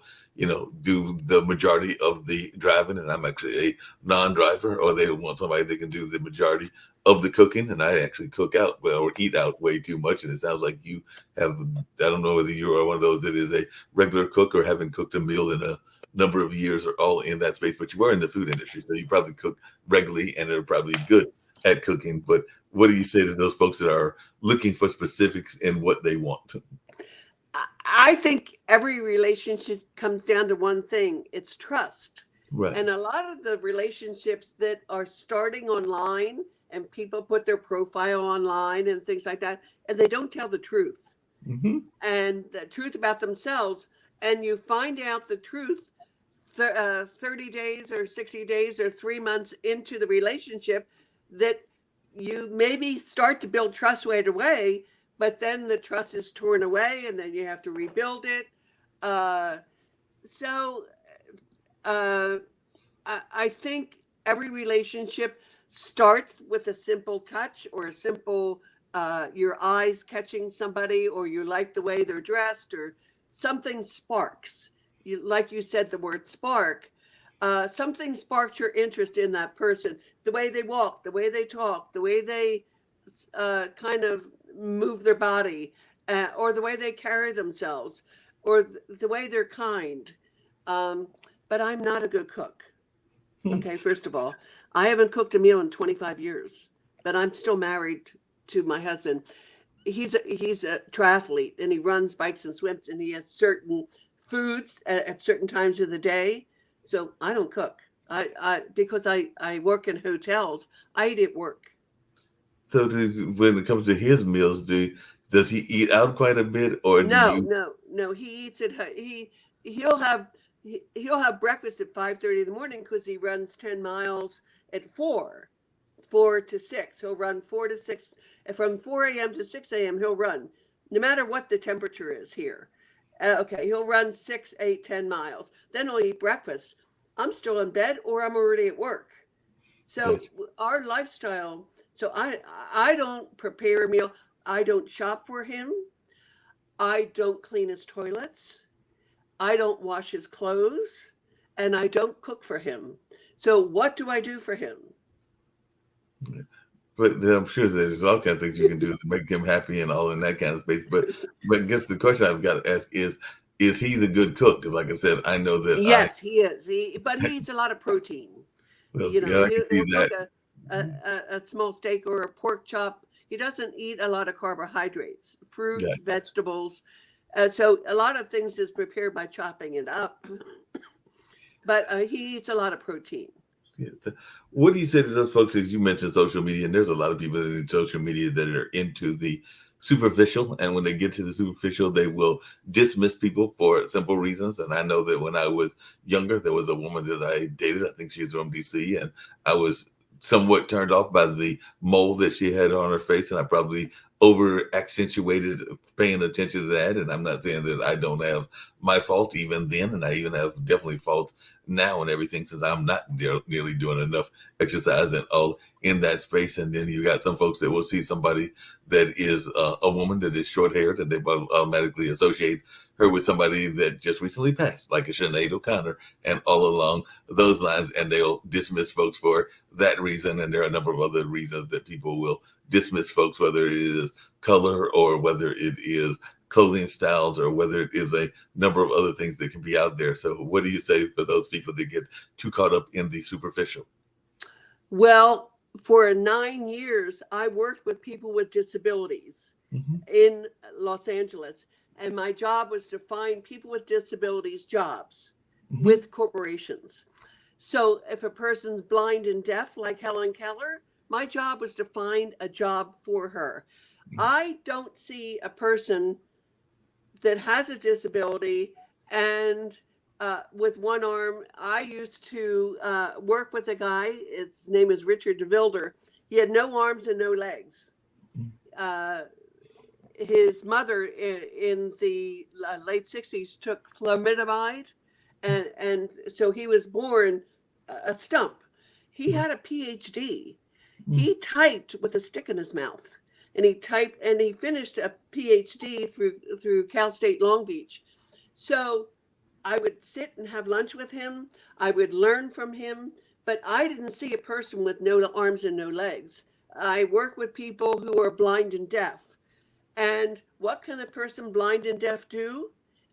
do the majority of the driving, and I'm actually a non-driver, or they want somebody that can do the majority of the cooking, and I actually cook out, well, or eat out way too much. And it sounds like you have, I don't know whether you are one of those that is a regular cook or haven't cooked a meal in a number of years or all in that space, but you are in the food industry, so you probably cook regularly and are probably good at cooking. But what do you say to those folks that are looking for specifics in what they want? I think every relationship comes down to one thing, it's trust. Right. And a lot of the relationships that are starting online, and people put their profile online and things like that, and they don't tell the truth Hmm. and the truth about themselves. And you find out the truth 30 days or 60 days or 3 months into the relationship, that you maybe start to build trust right away, but then the trust is torn away and then you have to rebuild it. Uh, so uh, I think every relationship starts with a simple touch or a simple, your eyes catching somebody, or you like the way they're dressed, or something sparks. Like you said, the word spark. Something sparks your interest in that person. The way they walk, the way they talk, the way they kind of move their body, or the way they carry themselves, or the way they're kind. But I'm not a good cook. Hmm. Okay, first of all, I haven't cooked a meal in 25 years, but I'm still married to my husband. He's a triathlete and he runs, bikes, and swims, and he has certain foods at certain times of the day. So I don't cook. I because I work in hotels. I eat at work. So when it comes to his meals, does he eat out quite a bit, or do No, you? no, no. He eats at he'll have he'll have breakfast at 5:30 in the morning because he runs 10 miles at 4 to 6. He'll run 4 to 6. And from 4 a.m. to 6 a.m. he'll run, no matter what the temperature is here. Okay, he'll run 6, 8, 10 miles. Then he'll eat breakfast. I'm still in bed or I'm already at work. So Gotcha. our lifestyle. So I don't prepare a meal. I don't shop for him. I don't clean his toilets. I don't wash his clothes, and I don't cook for him. So what do I do for him? But I'm sure there's all kinds of things you can do to make him happy and all in that kind of space. But I guess the question I've got to ask is he the good cook? Because like I said, I know that Yes, he is. But he eats a lot of protein. well, You know, yeah, I can see he'll cook that. a small steak or a pork chop. He doesn't eat a lot of carbohydrates, fruit, Yeah. vegetables. So a lot of things is prepared by chopping it up. But he eats a lot of protein. Yeah. So what do you say to those folks? As you mentioned social media, and there's a lot of people in social media that are into the superficial, and when they get to the superficial, they will dismiss people for simple reasons. And I know that when I was younger, there was a woman that I dated. I think she was from DC, and I was somewhat turned off by the mole that she had on her face, and I probably over accentuated paying attention to that. And I'm not saying that I don't have my fault even then, and I even have definitely fault now and everything, since I'm not nearly doing enough exercise and all in that space. And then you got some folks that will see somebody that is a woman that is short haired, and they automatically associate her with somebody that just recently passed, like a Sinead O'Connor, and all along those lines. And they'll dismiss folks for that reason. And there are a number of other reasons that people will dismiss folks, whether it is color or whether it is clothing styles or whether it is a number of other things that can be out there. So what do you say for those people that get too caught up in the superficial? Well, for 9 years, I worked with people with disabilities Hmm. in Los Angeles. And my job was to find people with disabilities jobs Hmm. with corporations. So if a person's blind and deaf, like Helen Keller, my job was to find a job for her. I don't see a person that has a disability and with one arm. I used to work with a guy. His name is Richard DeVilder. He had no arms and no legs. Uh, his mother in the late 60s took flutamide, and so he was born a stump. He had a PhD. He typed with a stick in his mouth, and he finished a PhD through Cal State Long Beach. So I would sit and have lunch with him. I would learn from him, but I didn't see a person with no arms and no legs. I work with people who are blind and deaf. And what can a person blind and deaf do?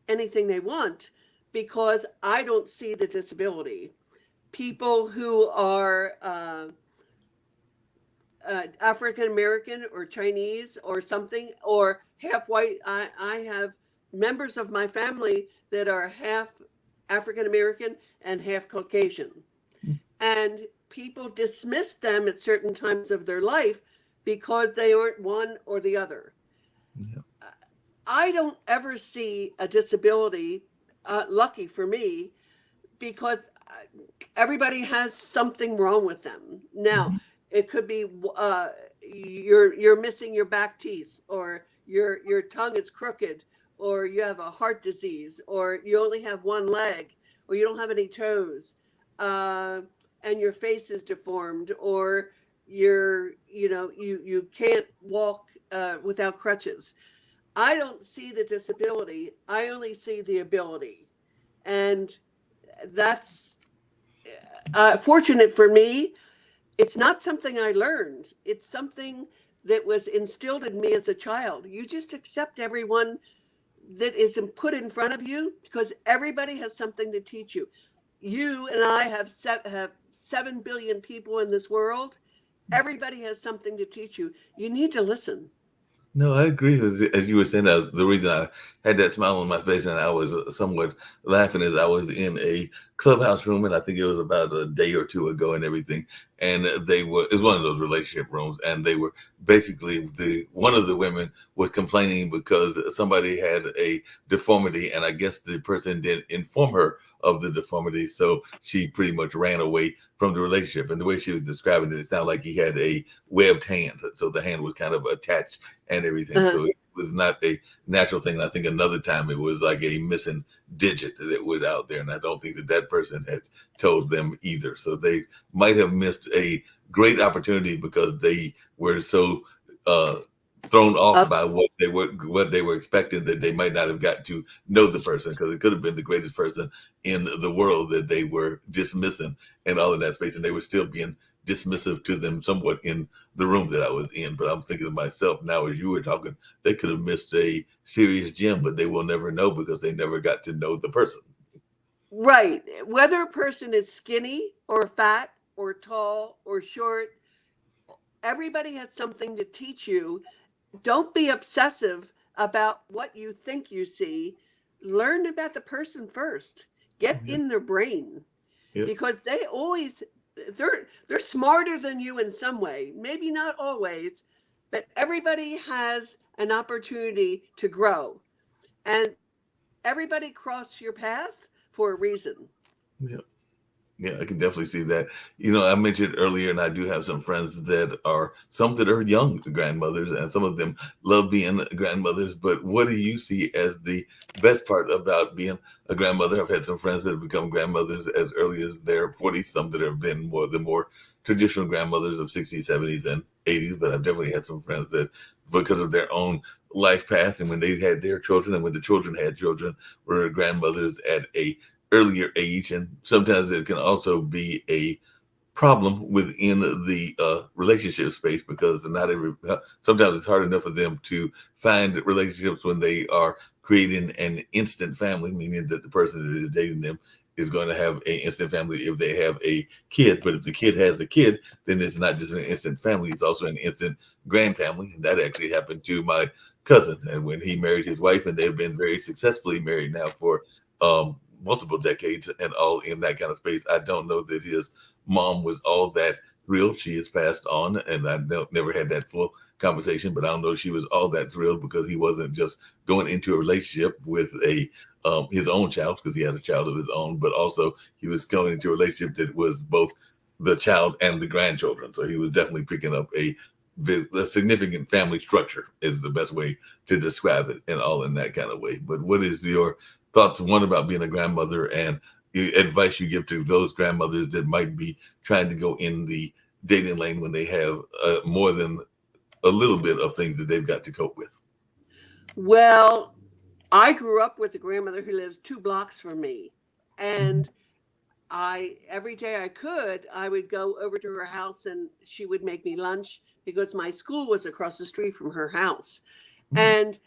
Anything they want, because I don't see the disability. People who are African American or Chinese or something, or half white. I have members of my family that are half African American and half Caucasian. And people dismiss them at certain times of their life because they aren't one or the other. Yeah. I don't ever see a disability, lucky for me, because everybody has something wrong with them. Now, Mhm. it could be you're missing your back teeth, or your tongue is crooked, or you have a heart disease, or you only have one leg, or you don't have any toes, and your face is deformed, or you can't walk without crutches. I don't see the disability. I only see the ability. And that's fortunate for me. It's not something I learned. It's something that was instilled in me as a child. You just accept everyone that is put in front of you, because everybody has something to teach you. You and I have 7 billion people in this world. Everybody has something to teach you. You need to listen. No, I agree. As you were saying, that the reason I had that smile on my face and I was somewhat laughing is I was in a clubhouse room, and I think it was about a day or two ago and everything. And it was one of those relationship rooms, and they were basically one of the women was complaining because somebody had a deformity, and I guess the person didn't inform her of the deformity, so she pretty much ran away from the relationship. And the way she was describing it, it sounded like he had a webbed hand, so the hand was kind of attached and everything. Uh-huh. So it was not a natural thing. I think another time it was like a missing digit that was out there, and I don't think that person had told them either. So they might have missed a great opportunity because they were so thrown off by what they were expecting that they might not have got to know the person, because it could have been the greatest person in the world that they were dismissing and all in that space, and they were still being dismissive to them somewhat in the room that I was in. But I'm thinking to myself now, as you were talking, they could have missed a serious gem, but they will never know because they never got to know the person. Right. Whether a person is skinny or fat or tall or short, everybody has something to teach you. Don't be obsessive about what you think you see. Learn about the person first. Get in their brain, because they're smarter than you in some way. Maybe not always, but everybody has an opportunity to grow, and everybody cross your path for a reason. Yeah, I can definitely see that. I mentioned earlier, and I do have some friends that are young grandmothers, and some of them love being grandmothers. But what do you see as the best part about being a grandmother? I've had some friends that have become grandmothers as early as their 40s, some that have been more traditional grandmothers of 60s, 70s, and 80s. But I've definitely had some friends that, because of their own life path, and when they had their children, and when the children had children, were grandmothers at a earlier age. And sometimes it can also be a problem within the relationship space, because sometimes it's hard enough for them to find relationships when they are creating an instant family, meaning that the person that is dating them is going to have an instant family if they have a kid. But if the kid has a kid, then it's not just an instant family, it's also an instant grand family. And that actually happened to my cousin, and when he married his wife, and they've been very successfully married now for multiple decades and all in that kind of space. I don't know that his mom was all that thrilled. She has passed on, and I never had that full conversation, but I don't know if she was all that thrilled, because he wasn't just going into a relationship with his own child, because he had a child of his own, but also he was going into a relationship that was both the child and the grandchildren. So he was definitely picking up a significant family structure, is the best way to describe it, and all in that kind of way. But what is your thoughts, one, about being a grandmother, and advice you give to those grandmothers that might be trying to go in the dating lane when they have more than a little bit of things that they've got to cope with? Well, I grew up with a grandmother who lives 2 blocks from me, and every day I would go over to her house, and she would make me lunch, because my school was across the street from her house. And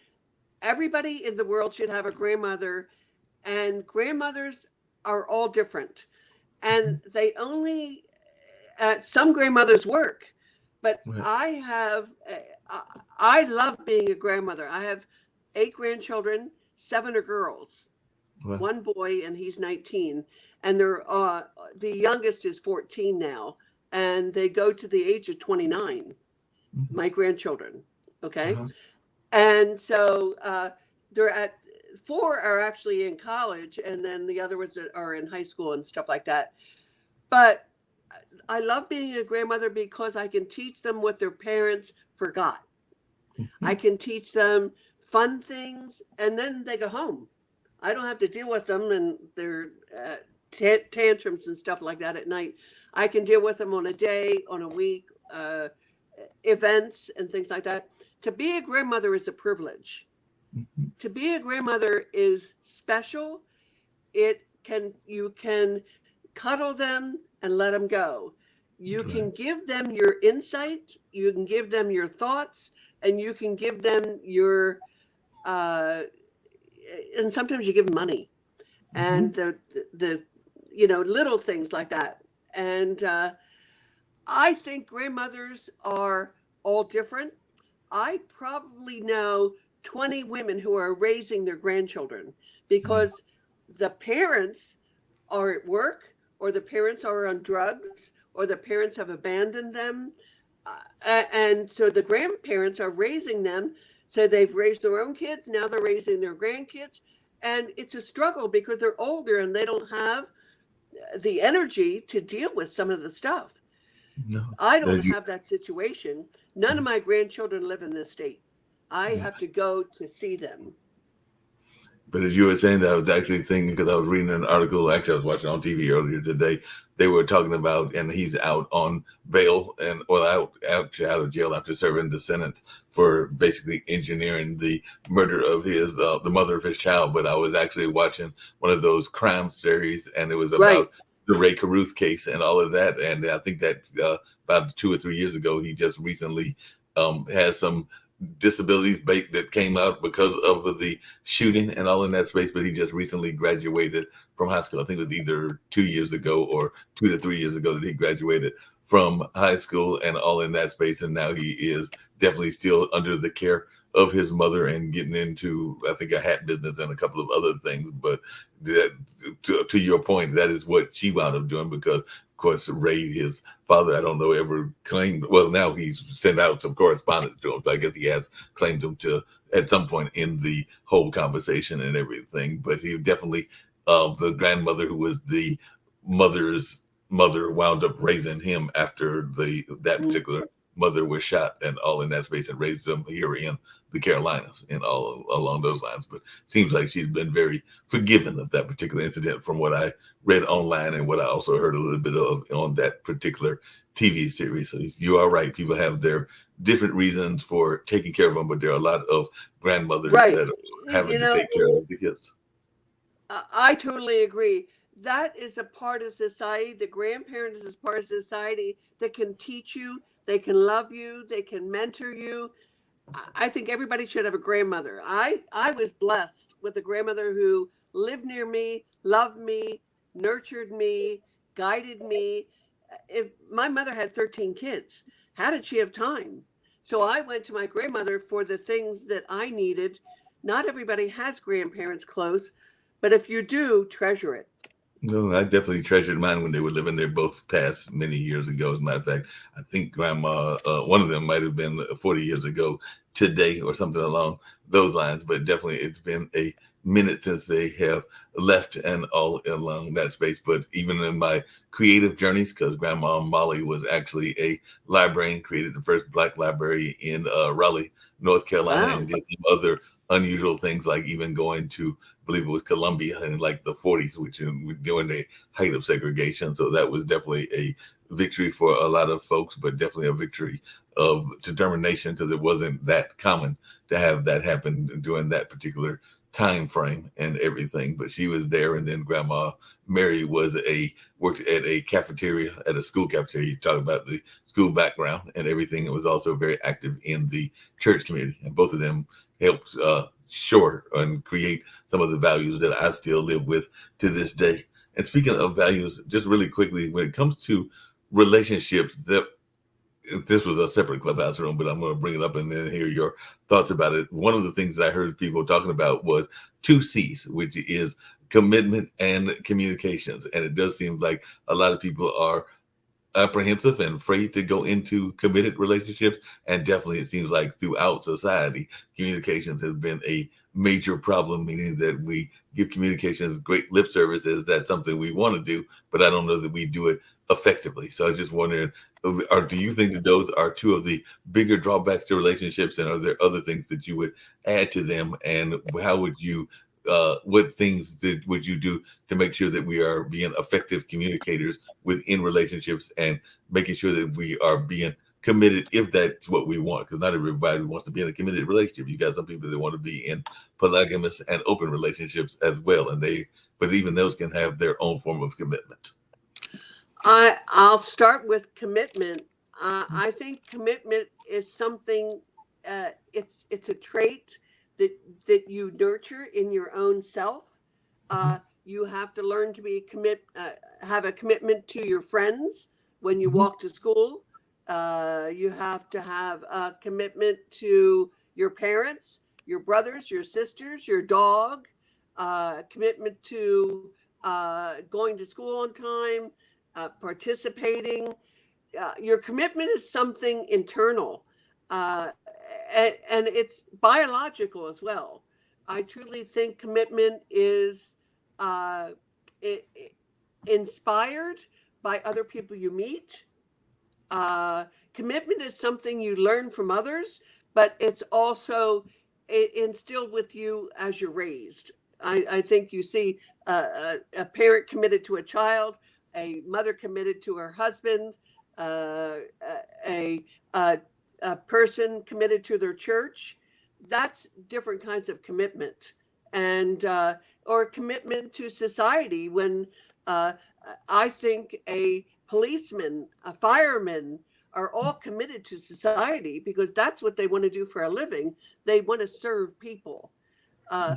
everybody in the world should have a grandmother, and grandmothers are all different, and they only some grandmothers work, but I love being a grandmother. I have 8 grandchildren, 7 are girls. Wow. 1 boy, and he's 19, and they're the youngest is 14 now, and they go to the age of 29. My grandchildren, okay. And so they're at 4 are actually in college, and then the other ones are in high school and stuff like that. But I love being a grandmother because I can teach them what their parents forgot. I can teach them fun things, and then they go home. I don't have to deal with them and their tantrums and stuff like that at night. I can deal with them on a day, on a week, events and things like that. To be a grandmother is a privilege. To be a grandmother is special. You can cuddle them and let them go. You can give them your insight. You can give them your thoughts, and you can give them your and sometimes you give them money, and the little things like that. And I think grandmothers are all different. I probably know 20 women who are raising their grandchildren because the parents are at work, or the parents are on drugs, or the parents have abandoned them. And so the grandparents are raising them. So they've raised their own kids. Now they're raising their grandkids. And it's a struggle because they're older and they don't have the energy to deal with some of the stuff. No, I that don't you, have that situation. None of my grandchildren live in this state. I yeah. have to go to see them. But as you were saying that, I was actually thinking because I was reading an article. Actually, I was watching on TV earlier today. They were talking about, and he's out on bail and actually out of jail after serving the sentence for basically engineering the murder of his the mother of his child. But I was actually watching one of those crime series, and it was Right. about the Ray Caruth case and all of that. And I think that about 2 or 3 years ago, he just recently has some disabilities that came out because of the shooting and all in that space. But he just recently graduated from high school. I think it was either 2 years ago or 2 to 3 years ago that he graduated from high school and all in that space. And now he is definitely still under the care of his mother and getting into, I think, a hat business and a couple of other things. But that, to your point, that is what she wound up doing because, of course, Ray, his father, I don't know, ever claimed. Well, now he's sent out some correspondence to him, so I guess he has claimed him to at some point in the whole conversation and everything. But he definitely, the grandmother who was the mother's mother, wound up raising him after that particular mother was shot and all in that space, and raised him here in the Carolinas and all along those lines. But seems like she's been very forgiving of that particular incident from what I read online and what I also heard a little bit of on that particular TV series. So you are right. People have their different reasons for taking care of them, but there are a lot of grandmothers Right. that are having to take care of the kids. I totally agree. That is a part of society. The grandparents is part of society that can teach you, they can love you, they can mentor you. I think everybody should have a grandmother. I was blessed with a grandmother who lived near me, loved me, nurtured me, guided me. If my mother had 13 kids, how did she have time? So I went to my grandmother for the things that I needed. Not everybody has grandparents close, but if you do, treasure it. No, I definitely treasured mine when they were living there. Both passed many years ago. As a matter of fact, I think grandma, one of them might have been 40 years ago today or something along those lines. But definitely it's been a minute since they have left and all along that space. But even in my creative journeys, because Grandma Molly was actually a librarian, created the first Black library in Raleigh, North Carolina, Wow. and did some other unusual things like even going to, I believe it was Columbia in like the 40s, which during the height of segregation. So that was definitely a victory for a lot of folks, but definitely a victory of determination because it wasn't that common to have that happen during that particular time frame and everything. But she was there, and then Grandma Mary worked at a cafeteria, at a school cafeteria. You talk about the school background and everything. It was also very active in the church community, and both of them helped shore and create some of the values that I still live with to this day. And speaking of values, just really quickly, when it comes to relationships, this was a separate clubhouse room, but I'm going to bring it up and then hear your thoughts about it. One of the things that I heard people talking about was 2 C's, which is commitment and communications. And it does seem like a lot of people are apprehensive and afraid to go into committed relationships. And definitely it seems like throughout society, communications has been a major problem, meaning that we give communications great lip service as that's something we want to do, but I don't know that we do it effectively. So I just wondered, do you think that those are two of the bigger drawbacks to relationships, and are there other things that you would add to them, and how would you what things would you do to make sure that we are being effective communicators within relationships and making sure that we are being committed if that's what we want? Because not everybody wants to be in a committed relationship. You got some people that want to be in polygamous and open relationships as well, but even those can have their own form of commitment. I'll start with commitment. I think commitment is something. It's a trait that you nurture in your own self. You have to learn to have a commitment to your friends when you walk to school. You have to have a commitment to your parents, your brothers, your sisters, your dog, commitment to going to school on time, participating. Your commitment is something internal, and it's biological as well. I truly think commitment is uh, inspired by other people you meet. Commitment is something you learn from others, but it's also instilled with you as you're raised. I think you see a parent committed to a child, a mother committed to her husband, uh, a, a, a person committed to their church. That's different kinds of commitment, and or commitment to society. When uh, I think a policeman, a fireman are all committed to society because that's what they want to do for a living. They want to serve people. Uh,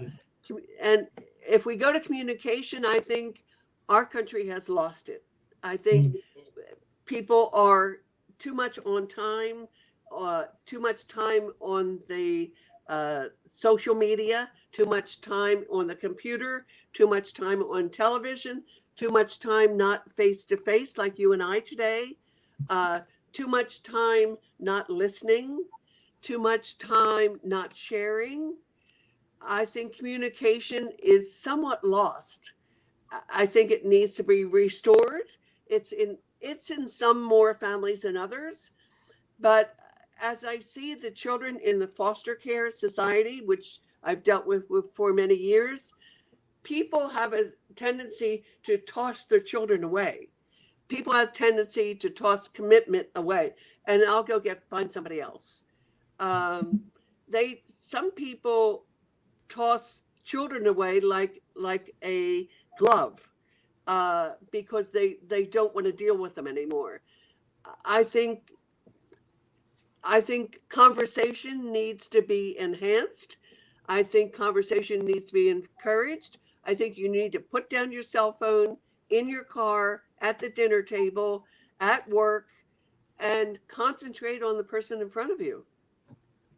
and if we go to communication, I think our country has lost it. I think people are too much on time, too much time on the social media, too much time on the computer, too much time on television, too much time not face to face like you and I today, uh, too much time not listening, too much time not sharing. I think communication is somewhat lost. I think it needs to be restored. It's in some more families than others, but as I see the children in the foster care society, which I've dealt with for many years, people have a tendency to toss their children away. People have a tendency to toss commitment away, and I'll go find somebody else. Um, some people toss children away like a glove, because they don't want to deal with them anymore. I think I think conversation needs to be enhanced. I think conversation needs to be encouraged. I think you need to put down your cell phone in your car, at the dinner table, at work, and concentrate on the person in front of you.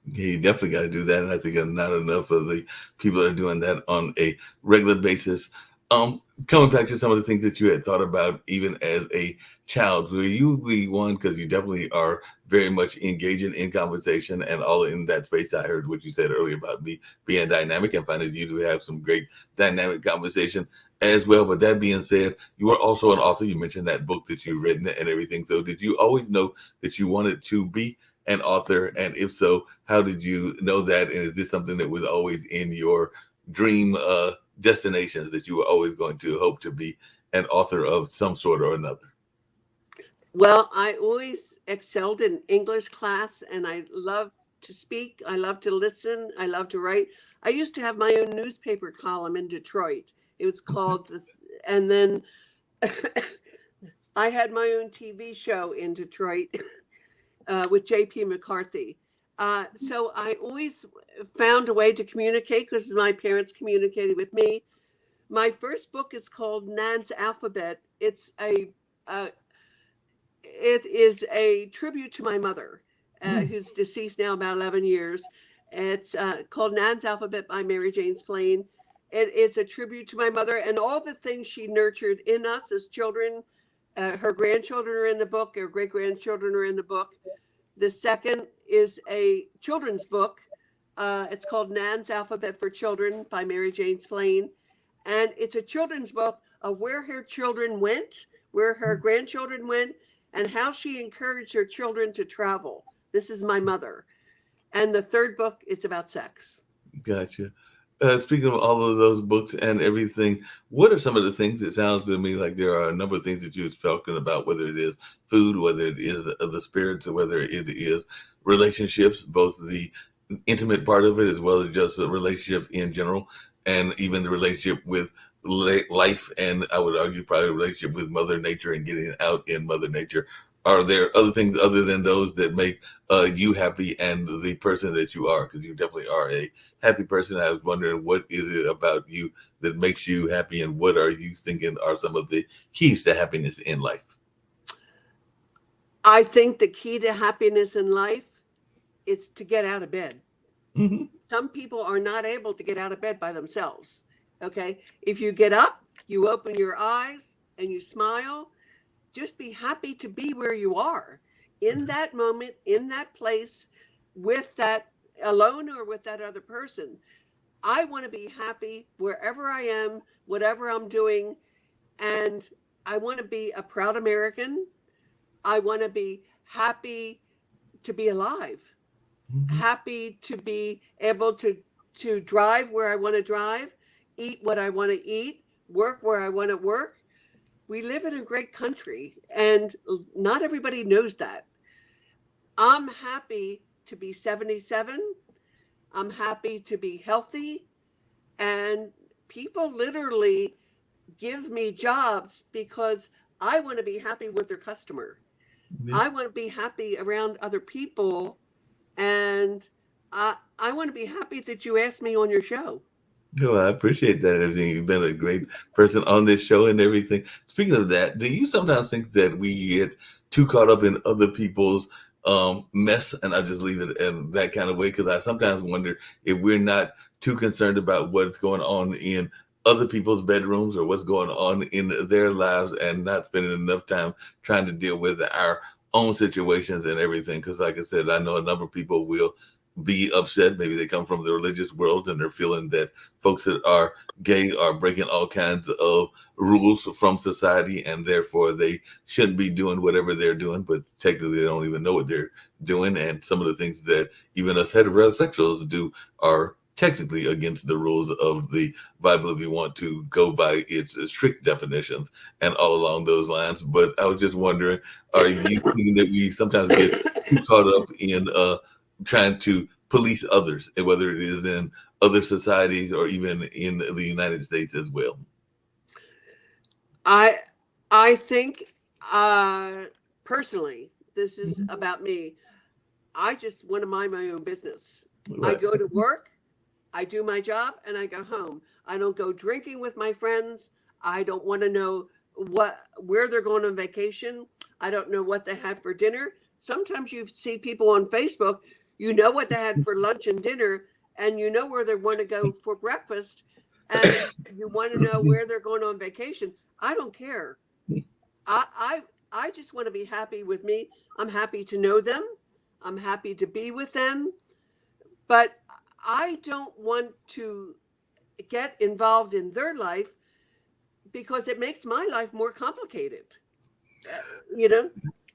You definitely got to do that, and I think not enough of the people that are doing that on a regular basis. Coming back to some of the things that you had thought about, even as a child, were you the one? Because you definitely are very much engaging in conversation and all in that space. I heard what you said earlier about me being dynamic, and finding you to have some great dynamic conversation as well. But that being said, you are also an author. You mentioned that book that you've written and everything. So, did you always know that you wanted to be an author? And if so, how did you know that? And is this something that was always in your dream destinations, that you were always going to hope to be an author of some sort or another? Well, I always excelled in English class, and I love to speak. I love to listen. I love to write. I used to have my own newspaper column in Detroit. It was called this, and then I had my own TV show in Detroit with J.P. McCarthy. So I always found a way to communicate because my parents communicated with me. My first book is called Nan's Alphabet. It is a tribute to my mother, who's deceased now about 11 years. It's called Nan's Alphabet by Mary Jane Splain. It's a tribute to my mother and all the things she nurtured in us as children. Her grandchildren are in the book. Her great-grandchildren are in the book. The second is a children's book. It's called Nan's Alphabet for Children by Mary Jane Splain. And it's a children's book of where her children went, where her grandchildren went, and how she encouraged her children to travel. This is my mother. And the third book, it's about sex. Gotcha. Speaking of all of those books and everything, what are some of the things? It sounds to me like there are a number of things that you've spoken about, whether it is food, whether it is the spirits, or whether it is relationships, both the intimate part of it as well as just a relationship in general, and even the relationship with life. And I would argue probably a relationship with Mother Nature and getting out in Mother Nature. are there other things other than those that make you happy and the person that you are? Because you definitely are a happy person. I was wondering, what is it about you that makes you happy, and what are you thinking are some of the keys to happiness in life? I think the key to happiness in life is to get out of bed. Hmm. Some people are not able to get out of bed by themselves. Okay. If you get up, you open your eyes and you smile, just be happy to be where you are in that moment, in that place, with that alone or with that other person. I want to be happy wherever I am, whatever I'm doing. And I want to be a proud American. I want to be happy to be alive, happy to be able to drive where I want to drive, eat what I want to eat, work where I want to work. We live in a great country, and not everybody knows that. I'm happy to be 77. I'm happy to be healthy, and people literally give me jobs because I want to be happy with their customer. Yeah. I want to be happy around other people, and I want to be happy that you asked me on your show. No, I appreciate that and everything. You've been a great person on this show and everything. Speaking of that, do you sometimes think that we get too caught up in other people's mess, and I just leave it in that kind of way? Because I sometimes wonder if we're not too concerned about what's going on in other people's bedrooms or what's going on in their lives, and not spending enough time trying to deal with our own situations and everything. Because, like I said, I know a number of people will be upset. Maybe they come from the religious world and they're feeling that folks that are gay are breaking all kinds of rules from society, and therefore they shouldn't be doing whatever they're doing, but technically they don't even know what they're doing. And some of the things that even us heterosexuals do are technically against the rules of the Bible if you want to go by its strict definitions and all along those lines. But I was just wondering, are you thinking that we sometimes get too caught up in trying to police others, and whether it is in other societies or even in the United States as well? I I think personally, this is Mhm. about me. I just want to mind my own business. I Right. go to work, I do my job, and I go home. I don't go drinking with my friends. I don't want to know where they're going on vacation. I don't know what they had for dinner. Sometimes you see people on Facebook, you know what they had for lunch and dinner, and you know where they want to go for breakfast, and you want to know where they're going on vacation. I don't care. I I just want to be happy with me. I'm happy to know them. I'm happy to be with them, but I don't want to get involved in their life because it makes my life more complicated. Uh, you know?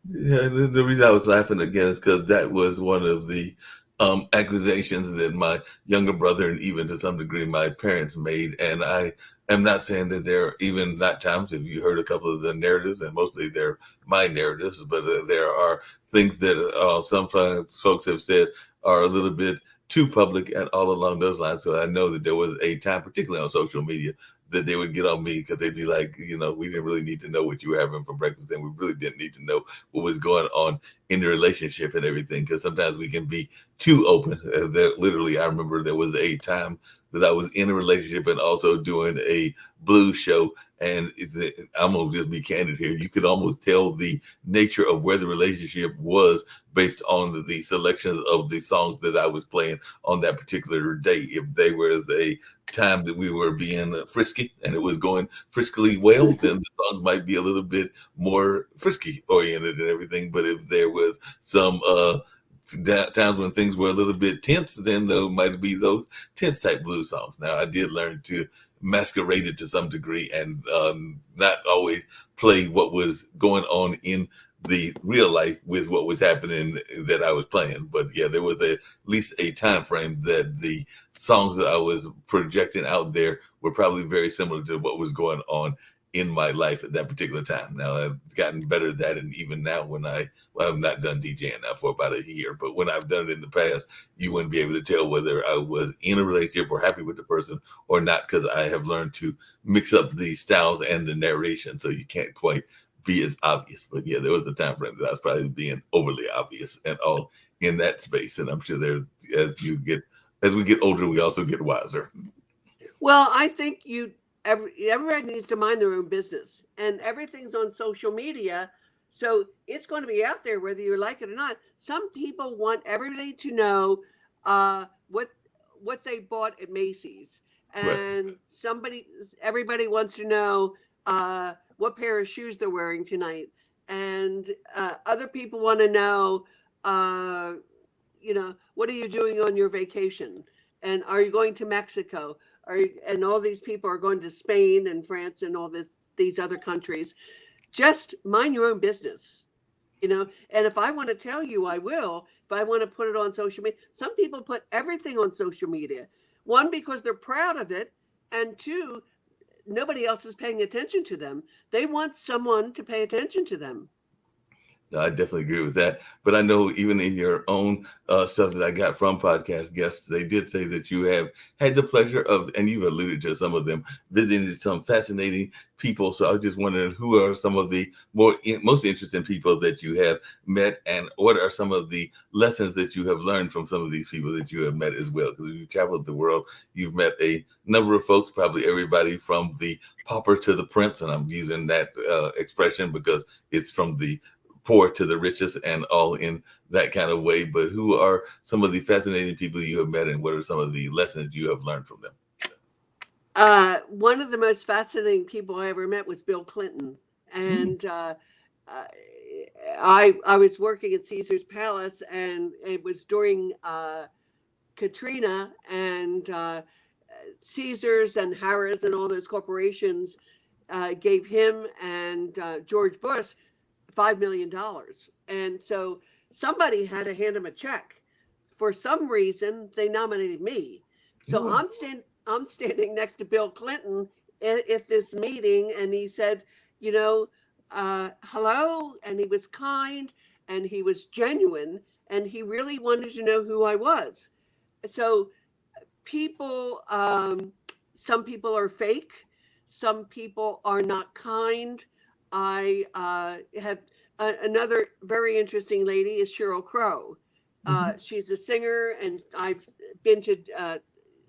Yeah, the reason I was laughing again is because that was one of the accusations that my younger brother and even to some degree my parents made. And I am not saying that they're even not times, if you heard a couple of the narratives, and mostly they're my narratives, but there are things that some folks have said are a little bit too public and all along those lines. So I know that there was a time, particularly on social media, that they would get on me because they'd be like, we didn't really need to know what you were having for breakfast, and we really didn't need to know what was going on in the relationship and everything. Because sometimes we can be too open. Literally, I remember there was a time that I was in a relationship and also doing a blues show. And I'm gonna just be candid here. You could almost tell the nature of where the relationship was based on the selections of the songs that I was playing on that particular day. If they was a time that we were being frisky and it was going friskily well, then the songs might be a little bit more frisky oriented and everything. But if there was some times when things were a little bit tense, then there might be those tense type blues songs. Now, I did learn to masquerade it to some degree and not always play what was going on in the real life with what was happening that I was playing. But yeah, there was at least a time frame that the songs that I was projecting out there were probably very similar to what was going on in my life at that particular time. Now I've gotten better at that, and even now when I've not done DJing now for about a year, but when I've done it in the past, you wouldn't be able to tell whether I was in a relationship or happy with the person or not, because I have learned to mix up the styles and the narration, so you can't quite be as obvious. But yeah, there was a time frame that I was probably being overly obvious and all in that space. And I'm sure there, as we get older, we also get wiser. Well, I think everybody needs to mind their own business, and everything's on social media, so it's going to be out there whether you like it or not. Some people want everybody to know what they bought at Macy's, Right. and everybody wants to know what pair of shoes they're wearing tonight, and other people want to know, what are you doing on your vacation, and are you going to Mexico? And all these people are going to Spain and France and all these other countries. Just mind your own business, And if I want to tell you, I will. If I want to put it on social media, some people put everything on social media. One, because they're proud of it, and two, nobody else is paying attention to them. They want someone to pay attention to them. No, I definitely agree with that. But I know even in your own stuff that I got from podcast guests, they did say that you have had the pleasure of, and you've alluded to some of them, visiting some fascinating people. So I was just wondering, who are some of the most interesting people that you have met, and what are some of the lessons that you have learned from some of these people that you have met as well? Because you've traveled the world, you've met a number of folks, probably everybody from the pauper to the prince, and I'm using that expression because it's from the poor to the richest and all in that kind of way. But who are some of the fascinating people you have met, and what are some of the lessons you have learned from them? One of the most fascinating people I ever met was Bill Clinton. And I was working at Caesar's Palace, and it was during Katrina, and Caesars and Harrah's and all those corporations gave him and George Bush $5 million. And so somebody had to hand him a check. For some reason, they nominated me. So I'm standing next to Bill Clinton at this meeting, and he said, hello. And he was kind, and he was genuine, and he really wanted to know who I was. So people, some people are fake. Some people are not kind. I have another very interesting lady is Sheryl Crow. She's a singer, and I've been to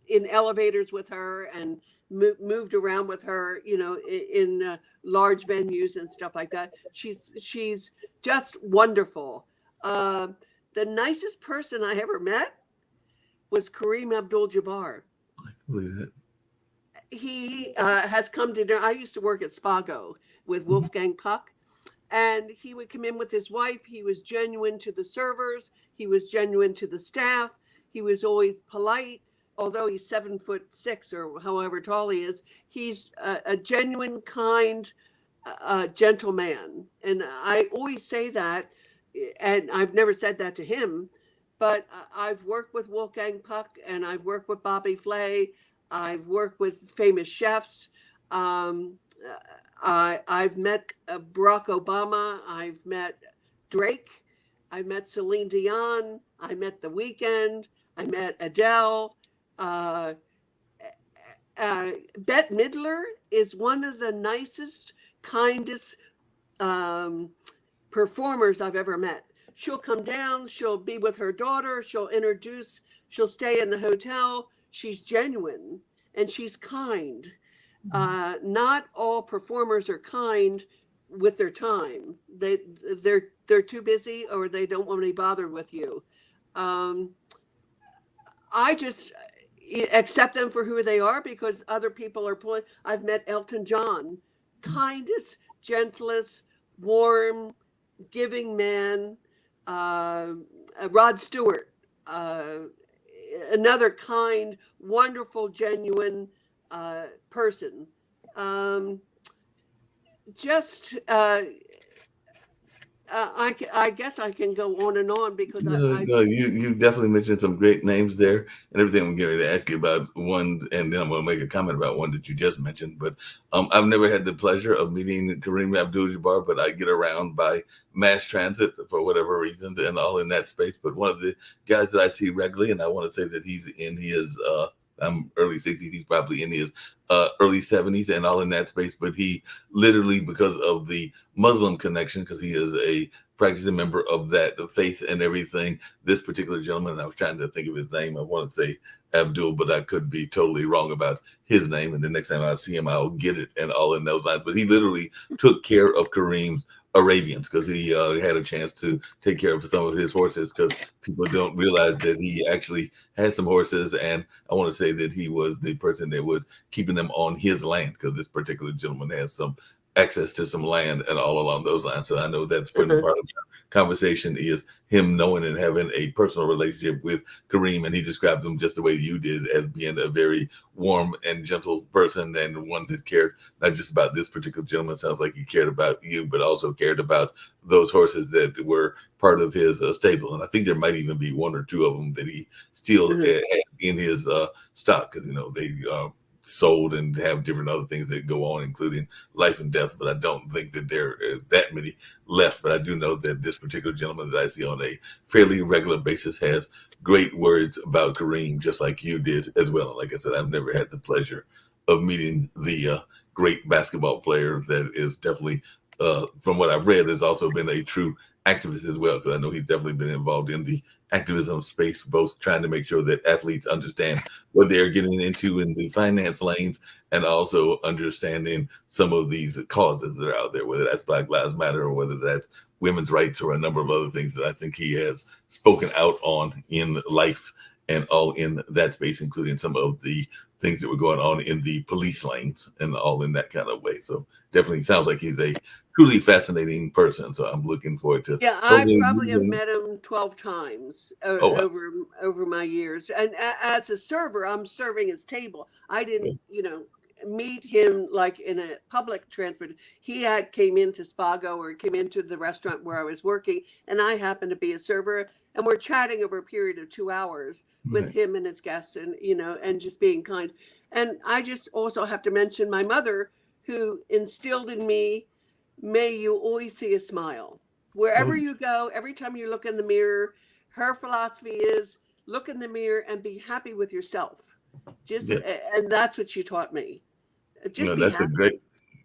in elevators with her and moved around with her, in large venues and stuff like that. She's just wonderful. The nicest person I ever met was Kareem Abdul-Jabbar. I believe it. He has come to dinner. I used to work at Spago with Wolfgang Puck, and he would come in with his wife. He was genuine to the servers. He was genuine to the staff. He was always polite, although he's 7'6" or however tall he is. He's a genuine, kind, gentleman. And I always say that, and I've never said that to him, but I've worked with Wolfgang Puck, and I've worked with Bobby Flay. I've worked with famous chefs. I've met Barack Obama. I've met Drake. I met Celine Dion. I met The Weeknd. I met Adele. Bette Midler is one of the nicest, kindest performers I've ever met. She'll come down. She'll be with her daughter. She'll introduce. She'll stay in the hotel. She's genuine, and she's kind. Not all performers are kind with their time. They're too busy, or they don't want to be bothered with you. I just accept them for who they are, because other people are pulling. I've met Elton John, kindest, gentlest, warm, giving man. Rod Stewart, another kind, wonderful, genuine person. I guess I can go on and on, because you definitely mentioned some great names there, and everything. I'm getting ready to ask you about one, and then I'm going to make a comment about one that you just mentioned. But I've never had the pleasure of meeting Kareem Abdul-Jabbar, but I get around by mass transit for whatever reasons, and all in that space. But one of the guys that I see regularly, and I want to say that he's in his I'm early 60s. He's probably in his early 70s and all in that space. But he literally, because of the Muslim connection, because he is a practicing member of that faith and everything, this particular gentleman, I was trying to think of his name. I want to say Abdul, but I could be totally wrong about his name. And the next time I see him, I'll get it and all in those lines. But he literally took care of Kareem's Arabians because he had a chance to take care of some of his horses, because people don't realize that he actually had some horses. And I want to say that he was the person that was keeping them on his land, because this particular gentleman has some access to some land and all along those lines. So I know that's been part of our conversation, is him knowing and having a personal relationship with Kareem. And he described him just the way you did, as being a very warm and gentle person, and one that cared not just about this particular gentleman. Sounds like he cared about you, but also cared about those horses that were part of his stable. And I think there might even be one or two of them that he still had in his stock, because they sold and have different other things that go on, including life and death. But I don't think that there are that many left. But I do know that this particular gentleman that I see on a fairly regular basis has great words about Kareem, just like you did as well. And like I said, I've never had the pleasure of meeting the great basketball player that is definitely, from what I've read, has also been a true activist as well, because I know he's definitely been involved in the activism space, both trying to make sure that athletes understand what they're getting into in the finance lanes, and also understanding some of these causes that are out there, whether that's Black Lives Matter or whether that's women's rights or a number of other things that I think he has spoken out on in life and all in that space, including some of the things that were going on in the police lanes and all in that kind of way. So definitely sounds like he's a truly fascinating person. So I'm looking forward to. Yeah, I probably have met him 12 times over my years. And as a server, I'm serving his table. I didn't, meet him like in a public transport. He came into Spago, or came into the restaurant where I was working, and I happened to be a server, and we're chatting over a period of 2 hours with him and his guests, and and just being kind. And I just also have to mention my mother, who instilled in me, may you always see a smile wherever you go. Every time you look in the mirror, her philosophy is look in the mirror and be happy with yourself. And that's what she taught me. Just be that's happy. a great.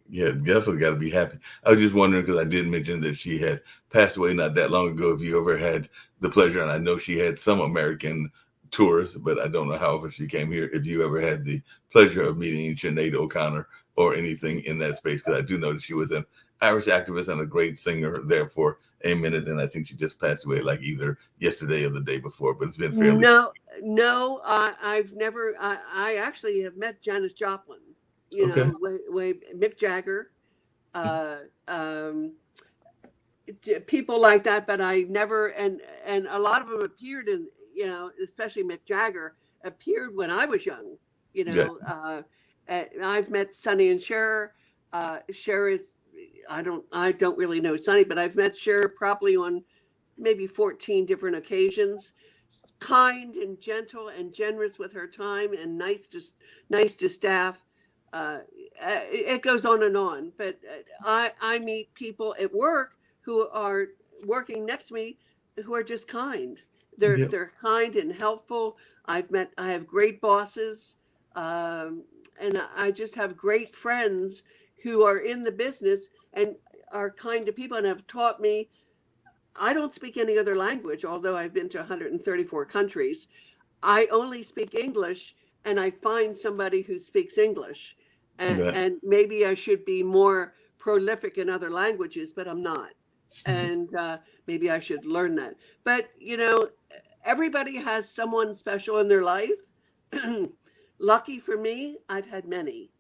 Yeah, definitely got to be happy. I was just wondering, because I did mention that she had passed away not that long ago, if you ever had the pleasure, and I know she had some American tours, but I don't know how often she came here, if you ever had the pleasure of meeting Sinead O'Connor or anything in that space, because I do know that she was an Irish activist and a great singer there for a minute, and I think she just passed away like either yesterday or the day before, but it's been fairly. No, I've never. I actually have met Janis Joplin. Way Mick Jagger, people like that, but I never. And a lot of them appeared in, especially Mick Jagger appeared when I was young. I've met Sonny and Cher. Cher is. I don't really know Sonny, but I've met Cher probably on maybe 14 different occasions. Kind and gentle and generous with her time, and nice to staff. It goes on and on, but I meet people at work who are working next to me who are just kind. They're kind and helpful. I have great bosses, and I just have great friends who are in the business and are kind to people, and have taught me. I don't speak any other language, although I've been to 134 countries. I only speak English, and I find somebody who speaks English. And maybe I should be more prolific in other languages, but I'm not. And maybe I should learn that. But, everybody has someone special in their life. Lucky for me, I've had many.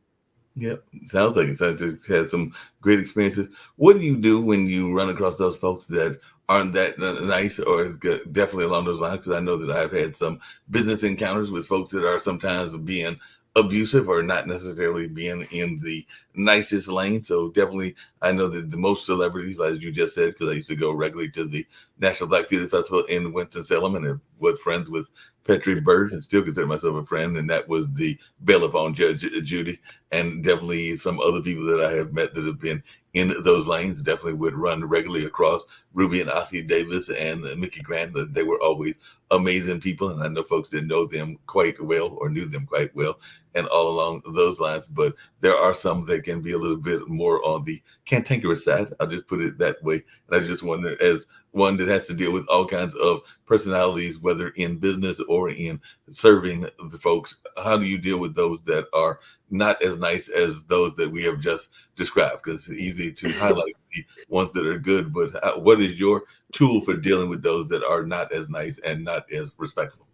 Yep. Sounds like you had some great experiences. What do you do when you run across those folks that aren't that nice, or definitely along those lines? Because I know that I've had some business encounters with folks that are sometimes being abusive or not necessarily being in the nicest lane. So definitely, I know that the most celebrities, as you just said, because I used to go regularly to the National Black Theater Festival in Winston-Salem, and was friends with Petrie Bird, and still consider myself a friend. And that was the bailiff on Judge Judy, and definitely some other people that I have met that have been in those lanes. Definitely would run regularly across Ruby and Ossie Davis and Mickey Grant. They were always amazing people, and I know folks didn't know them quite well or knew them quite well, and all along those lines. But there are some that can be a little bit more on the cantankerous side. I'll just put it that way. And I just wonder, as one that has to deal with all kinds of personalities, whether in business or in serving the folks, how do you deal with those that are not as nice as those that we have just described? Because it's easy to highlight the ones that are good, but what is your tool for dealing with those that are not as nice and not as respectful?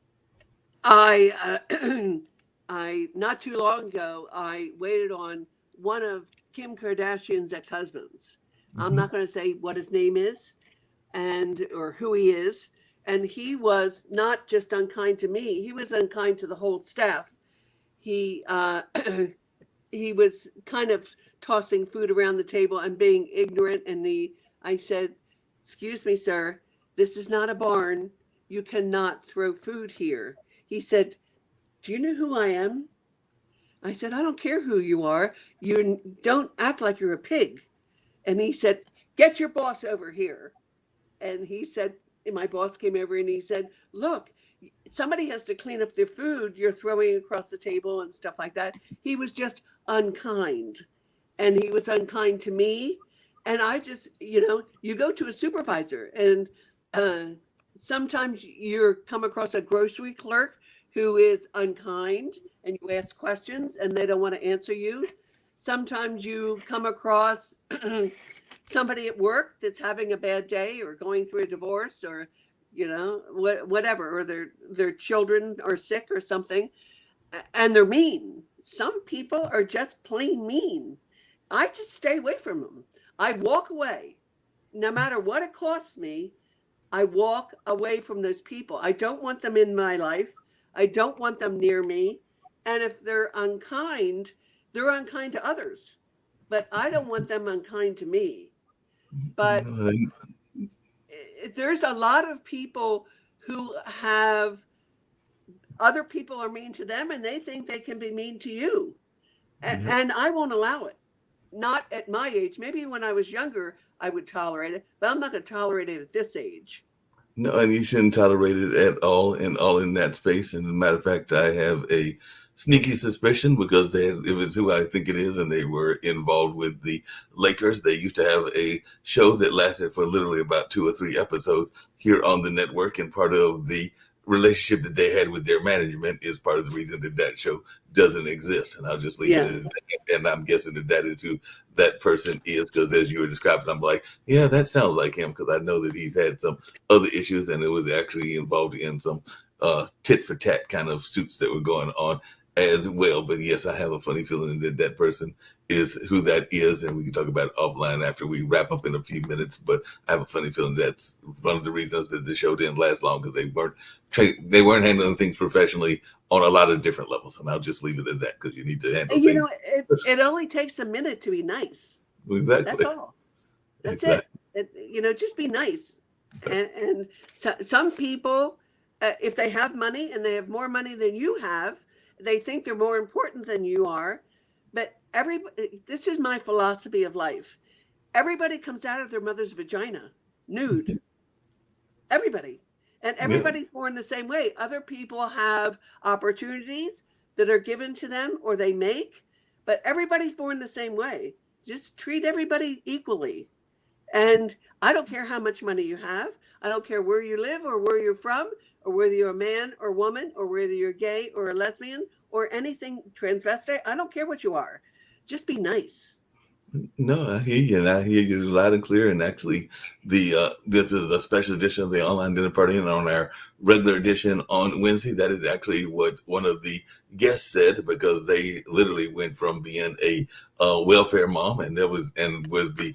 I not too long ago, I waited on one of Kim Kardashian's ex-husbands. I'm not going to say what his name is or who he is. And he was not just unkind to me, he was unkind to the whole staff. He he was kind of tossing food around the table and being ignorant. And I said, "Excuse me, sir, this is not a barn. You cannot throw food here." He said, "Do you know who I am?" I said, "I don't care who you are. You don't act like you're a pig." And he said, "Get your boss over here." And he said, and my boss came over and he said, "Look, somebody has to clean up their food. You're throwing across the table and stuff like that." He was just unkind. And he was unkind to me. And I just, you go to a supervisor, and sometimes you come across a grocery clerk who is unkind, and you ask questions and they don't want to answer you. Sometimes you come across somebody at work that's having a bad day or going through a divorce, or whatever, or their children are sick or something, and they're mean. Some people are just plain mean. I just stay away from them. I walk away. No matter what it costs me, I walk away from those people. I don't want them in my life. I don't want them near me. And if they're unkind to others. But I don't want them unkind to me. But there's a lot of people who have other people are mean to them, and they think they can be mean to you. And I won't allow it. Not at my age. Maybe when I was younger, I would tolerate it, but I'm not going to tolerate it at this age. No, and you shouldn't tolerate it at all, and all in that space. And as a matter of fact, I have a sneaky suspicion, because it was who I think it is, and they were involved with the Lakers. They used to have a show that lasted for literally about 2 or 3 episodes here on the network, and part of the relationship that they had with their management is part of the reason that show doesn't exist. And I'll just leave it at that. And I'm guessing that is who that person is, because as you were describing, I'm like, yeah, that sounds like him, because I know that he's had some other issues, and it was actually involved in some tit for tat kind of suits that were going on as well. But yes, I have a funny feeling that person is who that is, and we can talk about it offline after we wrap up in a few minutes. But I have a funny feeling that's one of the reasons that the show didn't last long, because they weren't handling things professionally on a lot of different levels. And I'll just leave it at that, because you need to handle things. It only takes a minute to be nice. Exactly. That's all. That's exactly. it. Just be nice. And so, some people, if they have money and they have more money than you have, they think they're more important than you are. But this is my philosophy of life. Everybody comes out of their mother's vagina nude. Everybody. And everybody's born the same way. Other people have opportunities that are given to them or they make, but everybody's born the same way. Just treat everybody equally. And I don't care how much money you have. I don't care where you live or where you're from, or whether you're a man or woman, or whether you're gay or a lesbian or anything transvestite. I don't care what you are. Just be nice. No, I hear you, and I hear you loud and clear. And actually, this is a special edition of the Online Dinner Party, and on our regular edition on Wednesday, that is actually what one of the guests said, because they literally went from being a welfare mom, and was the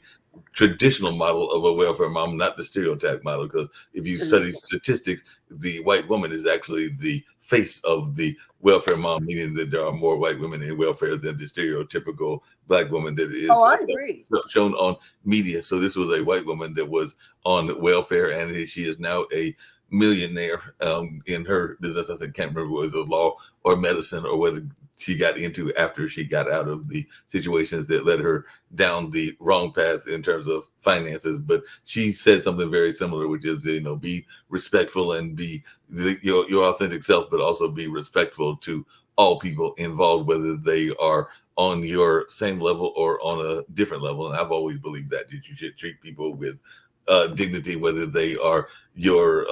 traditional model of a welfare mom, not the stereotype model. Because if you study statistics, the white woman is actually the face of the welfare mom, meaning that there are more white women in welfare than the stereotypical black woman that Oh, is I agree. shown on media. So this was a white woman that was on welfare, and she is now a millionaire in her business. I can't remember whether it was law or medicine or what she got into after she got out of the situations that led her down the wrong path in terms of finances. But she said something very similar, which is, be respectful and be your authentic self, but also be respectful to all people involved, whether they are on your same level or on a different level. And I've always believed that you should treat people with dignity, whether they are your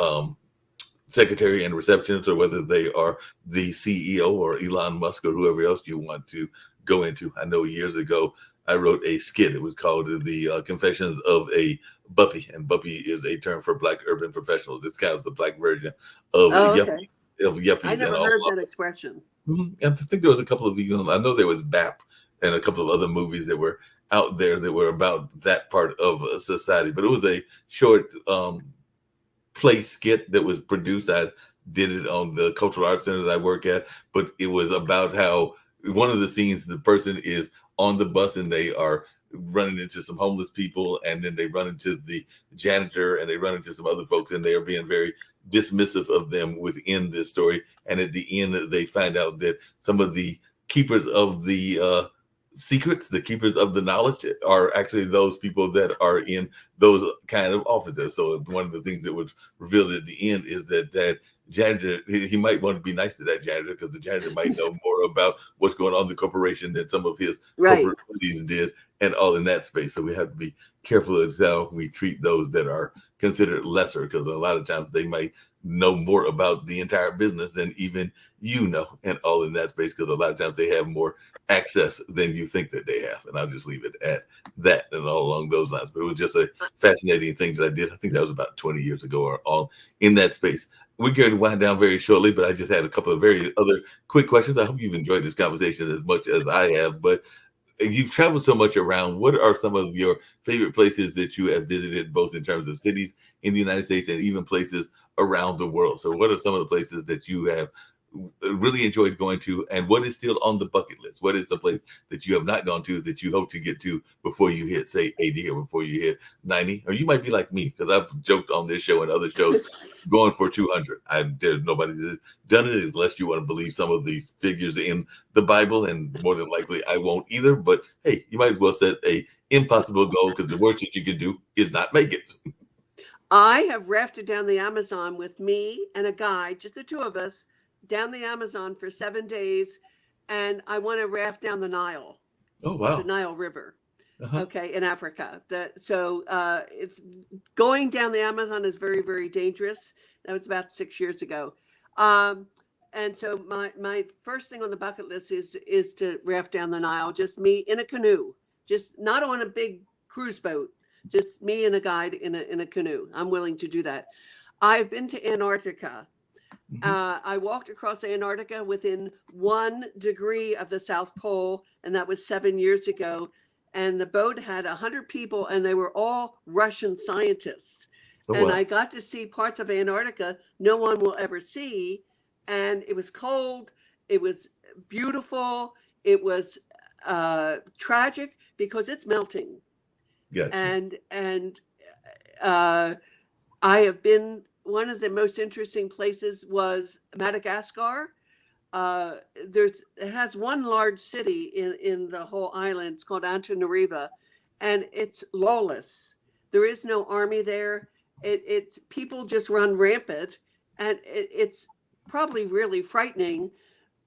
secretary and receptionist, or whether they are the CEO or Elon Musk or whoever else you want to go into. I know years ago I wrote a skit. It was called the Confessions of a Buppy, and Buppy is a term for Black urban professionals. It's kind of the Black version of Oh, okay. yuppies. I never heard that expression. And I think there was a couple of, I know there was BAP and a couple of other movies that were out there that were about that part of society, but it was a short play skit that was produced. I did it on the Cultural Arts Center that I work at, but it was about how one of the scenes, the person is on the bus and they are running into some homeless people, and then they run into the janitor and they run into some other folks, and they are being very dismissive of them within this story. And at the end, they find out that some of the keepers of the secrets, the keepers of the knowledge, are actually those people that are in those kind of offices. So one of the things that was revealed at the end is that janitor, he might want to be nice to that janitor, because the janitor might know more about what's going on in the corporation than some of his corporate buddies did, and all in that space. So we have to be careful as how we treat those that are considered lesser, because a lot of times they might know more about the entire business than even and all in that space, because a lot of times they have more access than you think that they have. And I'll just leave it at that and all along those lines. But it was just a fascinating thing that I did. I think that was about 20 years ago or all in that space. We're going to wind down very shortly, but I just had a couple of very other quick questions. I hope you've enjoyed this conversation as much as I have. But you've traveled so much around. What are some of your favorite places that you have visited, both in terms of cities in the United States and even places around the world? So what are some of the places that you have really enjoyed going to, and what is still on the bucket list? What is the place that you have not gone to that you hope to get to before you hit, say, 80 or before you hit 90? Or you might be like me, because I've joked on this show and other shows going for 200. There's nobody that's done it, unless you want to believe some of the figures in the Bible, and more than likely I won't either. But hey, you might as well set a impossible goal, because the worst that you can do is not make it. I have rafted down the Amazon with me and a guide, just the two of us, down the Amazon for 7 days, and I want to raft down the Nile. Oh, wow. The Nile River. Okay, in Africa. If going down the Amazon is very, very dangerous. That was about 6 years ago. And so my first thing on the bucket list is to raft down the Nile, just me in a canoe, just not on a big cruise boat, just me and a guide in a canoe. I'm willing to do that. I've been to Antarctica. I walked across Antarctica within 1 degree of the South Pole, and that was 7 years ago. And the boat had 100 people, and they were all Russian scientists. And I got to see parts of Antarctica no one will ever see. And it was cold. It was beautiful. It was tragic because it's melting. Gotcha. And I have been. One of the most interesting places was Madagascar. It has one large city in the whole island. It's called Antananarivo, and it's lawless. There is no army there. It's people just run rampant, and it's probably really frightening,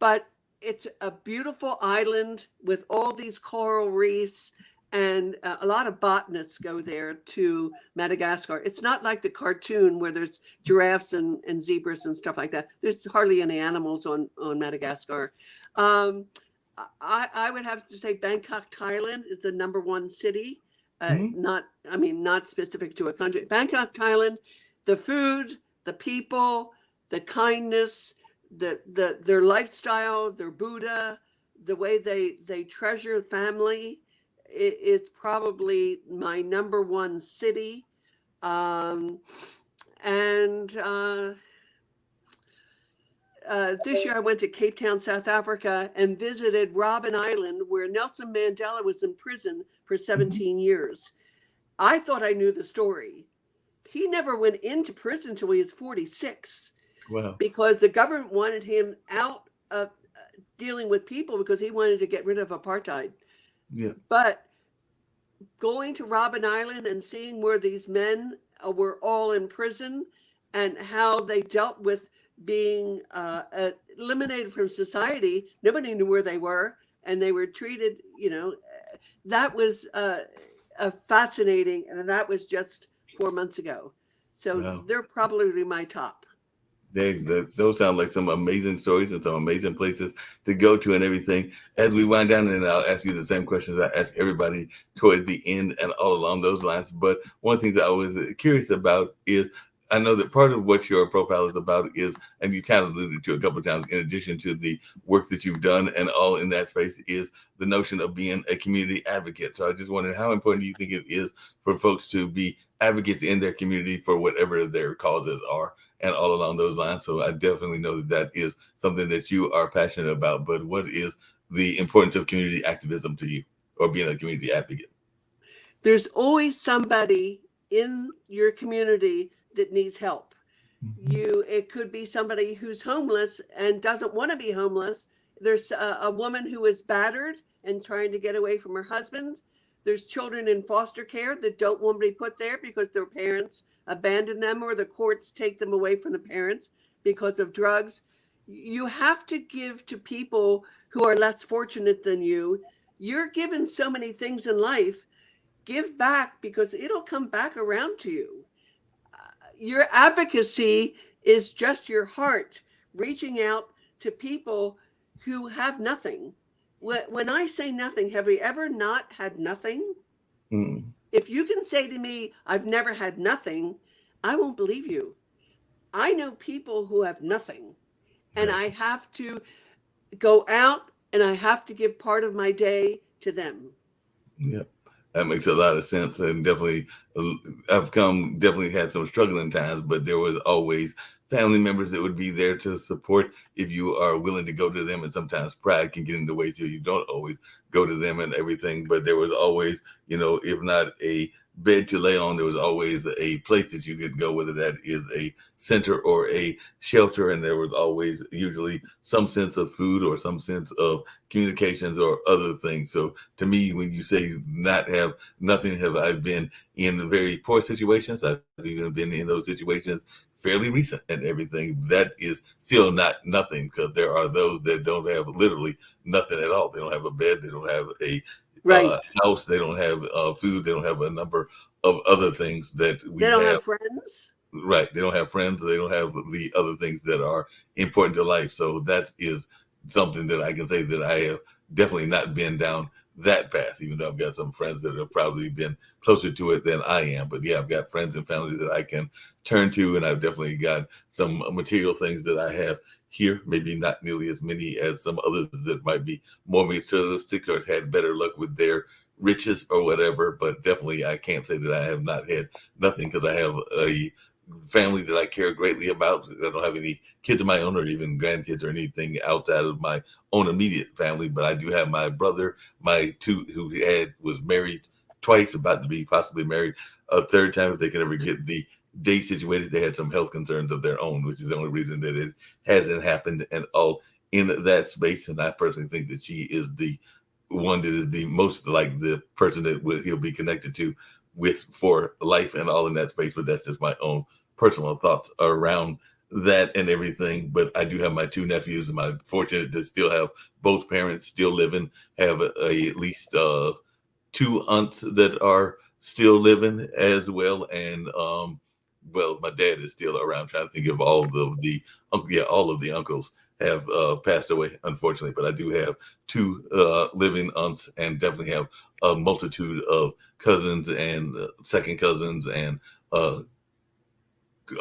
but it's a beautiful island with all these coral reefs. And a lot of botanists go there to Madagascar. It's not like the cartoon where there's giraffes and zebras and stuff like that. There's hardly any animals on Madagascar. I would have to say Bangkok, Thailand is the number one city. Not specific to a country. Bangkok, Thailand, the food, the people, the kindness, their lifestyle, their Buddha, the way they treasure family. it's probably my number one city. Um, and This year I went to Cape Town, South Africa, and visited Robben Island, where Nelson Mandela was in prison for Mhm. 17 years. I thought I knew the story. He never went into prison until he was 46 Wow. because the government wanted him out of dealing with people because he wanted to get rid of apartheid. Yeah. But going to Robben Island and seeing where these men were all in prison and how they dealt with being eliminated from society, nobody knew where they were, and they were treated, that was fascinating. And that was just 4 months ago. So Wow. they're probably my top. Those sound like some amazing stories and some amazing places to go to and everything. As we wind down, and I'll ask you the same questions I ask everybody towards the end and all along those lines. But one of the things I was curious about is I know that part of what your profile is about is, and you kind of alluded to a couple of times, in addition to the work that you've done and all in that space, is the notion of being a community advocate. So I just wondered, how important do you think it is for folks to be advocates in their community for whatever their causes are? And all along those lines. So I definitely know that that is something that you are passionate about. But what is the importance of community activism to you, or being a community advocate? There's always somebody in your community that needs help. Mhm. It could be somebody who's homeless and doesn't want to be homeless. There's a woman who is battered and trying to get away from her husband. There's children in foster care that don't want to be put there because their parents abandon them, or the courts take them away from the parents because of drugs. You have to give to people who are less fortunate than you. You're given so many things in life. Give back, because it'll come back around to you. Your advocacy is just your heart reaching out to people who have nothing. When I say nothing, have we ever not had nothing? Mm. If you can say to me, I've never had nothing, I won't believe you. I know people who have nothing, and I Gotcha. have to go out and I have to give part of my day to them. Yeah, that makes a lot of sense, and definitely, uh, I've definitely had some struggling times, but there was always family members that would be there to support if you are willing to go to them. And sometimes pride can get in the way, so you don't always go to them and everything. But there was always, if not a bed to lay on, there was always a place that you could go, whether that is a center or a shelter, and there was always usually some sense of food or some sense of communications or other things. So to me, when you say not have nothing, have I been in very poor situations? I've even been in those situations fairly recent and everything. That is still not nothing, because there are those that don't have literally nothing at all. They don't have a bed, they don't have a Right. house, they don't have food, they don't have a number of other things that They we don't have. have friends. Right. They don't have friends. They don't have the other things that are important to life. So that is something that I can say that I have definitely not been down that path, even though I've got some friends that have probably been closer to it than I am. But yeah, I've got friends and family that I can turn to, and I've definitely got some material things that I have here, maybe not nearly as many as some others that might be more materialistic or had better luck with their riches or whatever. But definitely, I can't say that I have not had nothing, because I have a family that I care greatly about. I don't have any kids of my own or even grandkids or anything outside of my own immediate family, but I do have my brother, my two, who was married twice, about to be possibly married a third time if they can ever get the date situated. They had some health concerns of their own, which is the only reason that it hasn't happened, and all in that space. And I personally think that she is the one that is the most like the person that he'll be connected to with for life and all in that space. But that's just my own personal thoughts around that and everything. But I do have my two nephews, and I'm fortunate to still have both parents still living, have at least two aunts that are still living as well. And well, my dad is still around. I'm trying to think of all of all of the uncles have passed away, unfortunately. But I do have two living aunts, and definitely have a multitude of cousins and second cousins and uh,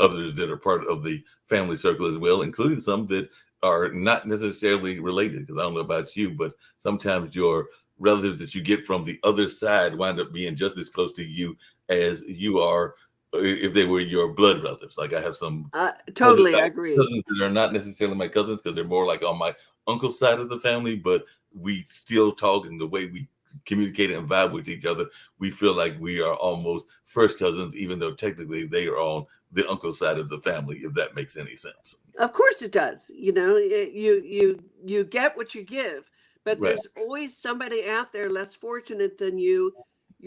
others that are part of the family circle as well, including some that are not necessarily related. Because I don't know about you, but sometimes your relatives that you get from the other side wind up being just as close to you as you are if they were your blood relatives. Like I have some Totally agree. cousins that are not necessarily my cousins because they're more like on my uncle's side of the family, but we still talk, and the way we communicate and vibe with each other, we feel like we are almost first cousins, even though technically they are on the uncle side of the family, if that makes any sense. Of course it does. You know, you get what you give, but Right. there's always somebody out there less fortunate than you.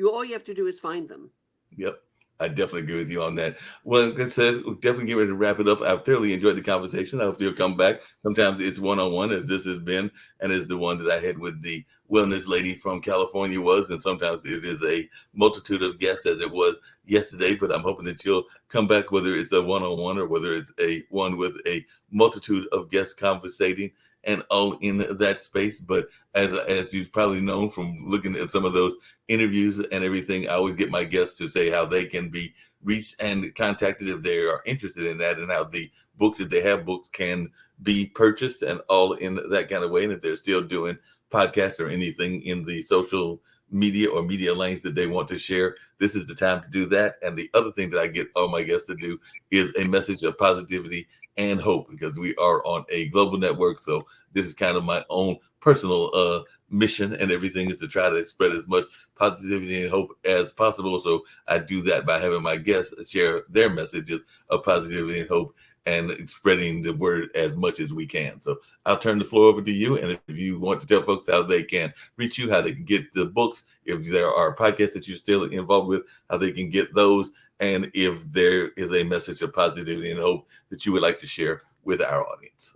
All you have to do is find them. Yep. I definitely agree with you on that. Well, like I said, we'll definitely get ready to wrap it up. I've thoroughly enjoyed the conversation. I hope you'll come back. Sometimes it's one-on-one, as this has been, and as the one that I had with the wellness lady from California was, and sometimes it is a multitude of guests, as it was yesterday. But I'm hoping that you'll come back, whether it's a one-on-one or whether it's a one with a multitude of guests conversating and all in that space. But as you've probably known from looking at some of those interviews and everything, I always get my guests to say how they can be reached and contacted if they are interested in that, and how the books, if they have books, can be purchased and all in that kind of way. And if they're still doing podcasts or anything in the social media or media lanes that they want to share, this is the time to do that. And the other thing that I get all my guests to do is a message of positivity and hope, because we are on a global network. So this is kind of my own personal mission, and everything is to try to spread as much positivity and hope as possible. So I do that by having my guests share their messages of positivity and hope and spreading the word as much as we can. So I'll turn the floor over to you. And if you want to tell folks how they can reach you, how they can get the books, if there are podcasts that you're still involved with, how they can get those, and if there is a message of positivity and hope that you would like to share with our audience.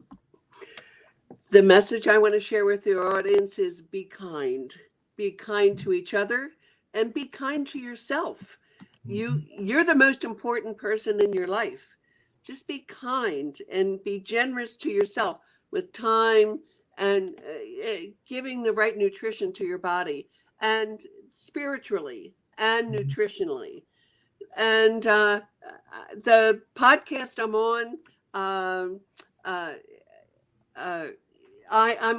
The message I want to share with your audience is be kind. Be kind to each other and be kind to yourself. You're the most important person in your life. Just be kind and be generous to yourself with time and giving the right nutrition to your body, and spiritually and nutritionally. And the podcast I'm on, I'm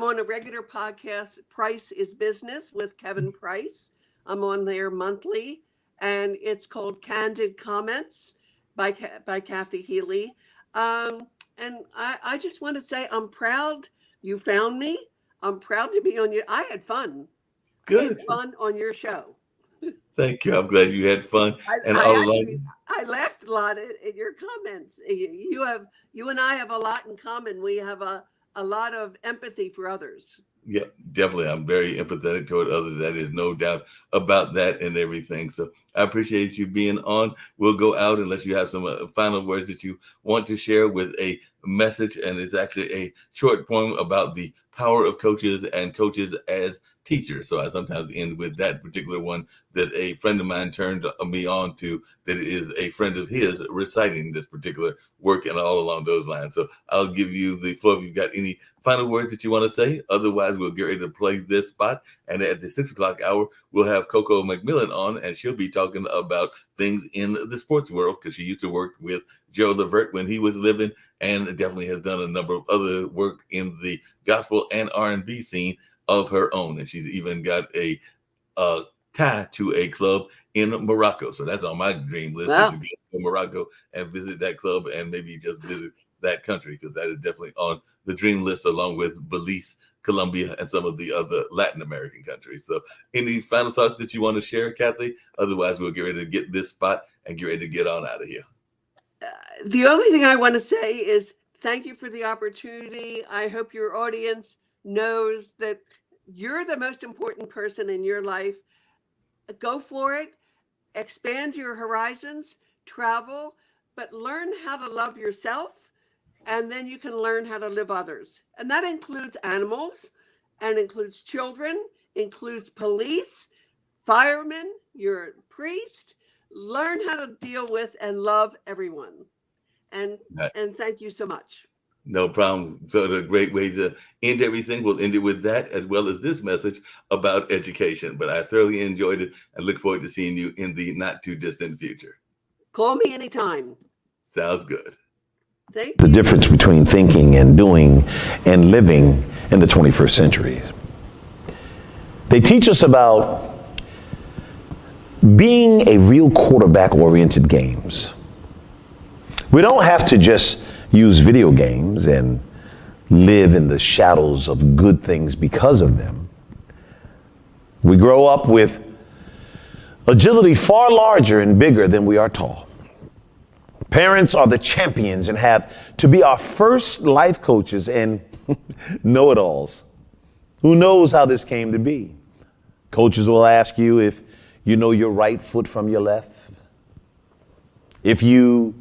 on a regular podcast, Price is Business, with Kevin Price. I'm on there monthly, and it's called Candid Comments by Kathy Healy. And I just want to say I'm proud you found me. I'm proud to be on you. I had fun. Good. I had fun on your show. Thank you. I'm glad you had fun. I laughed a lot at your comments. You and I have a lot in common. We have a lot of empathy for others. Yeah, definitely. I'm very empathetic toward others. That is no doubt about that and everything. So I appreciate you being on. We'll go out unless you have some final words that you want to share with a message. And it's actually a short poem about the power of coaches and coaches as teachers. So I sometimes end with that particular one that a friend of mine turned me on to, that is a friend of his reciting this particular work and all along those lines. So I'll give you the floor if you've got any final words that you want to say. Otherwise, we'll get ready to play this spot. And at the 6 o'clock hour, we'll have Coco McMillan on, and she'll be talking about things in the sports world, because she used to work with Joe Levert when he was living, and definitely has done a number of other work in the gospel and R&B scene of her own. And she's even got a tie to a club in Morocco. So that's on my dream list. Wow. To go to Morocco and visit that club, and maybe just visit that country, because that is definitely on the dream list, along with Belize, Colombia, and some of the other Latin American countries. So any final thoughts that you want to share, Kathy? Otherwise, we'll get ready to get this spot and get ready to get on out of here. The only thing I want to say is thank you for the opportunity. I hope your audience knows that you're the most important person in your life. Go for it. Expand your horizons, travel, but learn how to love yourself, and then you can learn how to live others. And that includes animals, and includes children, includes police, firemen, your priest. Learn how to deal with and love everyone. And thank you so much. No problem. So the great way to end everything, we'll end it with that, as well as this message about education. But I thoroughly enjoyed it and look forward to seeing you in the not too distant future. Call me anytime. Sounds good. Thank you. The difference between thinking and doing and living in the 21st century. They teach us about being a real quarterback-oriented games. We don't have to just use video games and live in the shadows of good things because of them. We grow up with agility far larger and bigger than we are tall. Parents are the champions and have to be our first life coaches and know-it-alls. Who knows how this came to be? Coaches will ask you if you know your right foot from your left, if you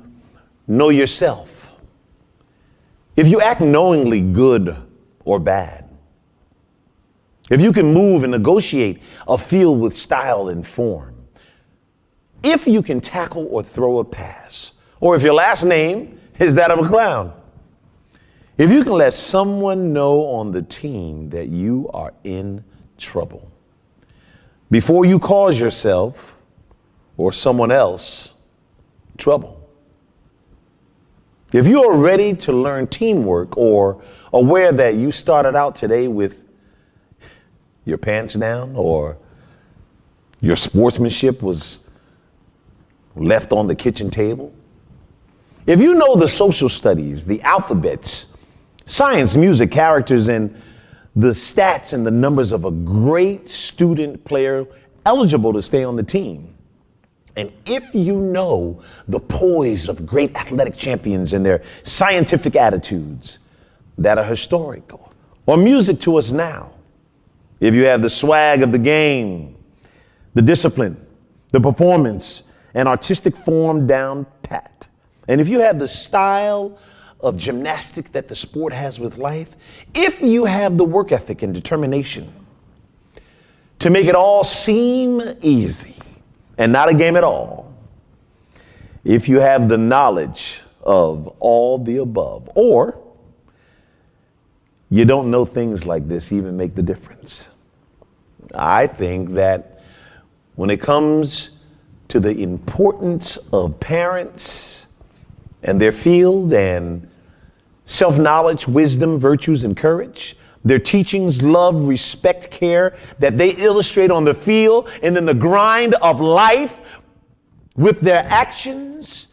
know yourself, if you act knowingly good or bad, if you can move and negotiate a field with style and form, if you can tackle or throw a pass, or if your last name is that of a clown, if you can let someone know on the team that you are in trouble before you cause yourself or someone else trouble. If you are ready to learn teamwork or aware that you started out today with your pants down or your sportsmanship was left on the kitchen table, if you know the social studies, the alphabets, science, music, characters, and the stats and the numbers of a great student player eligible to stay on the team, and if you know the poise of great athletic champions and their scientific attitudes that are historical or music to us now, if you have the swag of the game, the discipline, the performance, and artistic form down pat, and if you have the style of gymnastics that the sport has with life, if you have the work ethic and determination to make it all seem easy and not a game at all, if you have the knowledge of all the above, or you don't know things like this even make the difference, I think that when it comes to the importance of parents and their field and self-knowledge, wisdom, virtues, and courage, their teachings, love, respect, care that they illustrate on the field and in the grind of life with their actions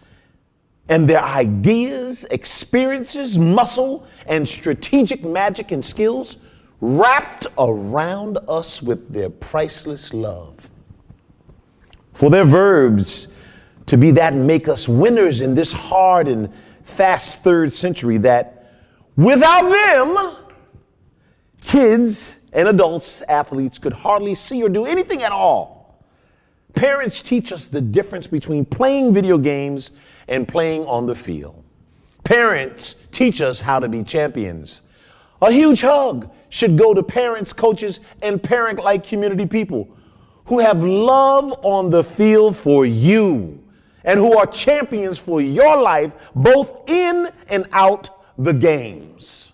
and their ideas, experiences, muscle, and strategic magic and skills wrapped around us with their priceless love. For their verbs to be that make us winners in this hard and fast third century that without them, kids and adults, athletes could hardly see or do anything at all. Parents teach us the difference between playing video games and playing on the field. Parents teach us how to be champions. A huge hug should go to parents, coaches, and parent-like community people who have love on the field for you and who are champions for your life, both in and out the games.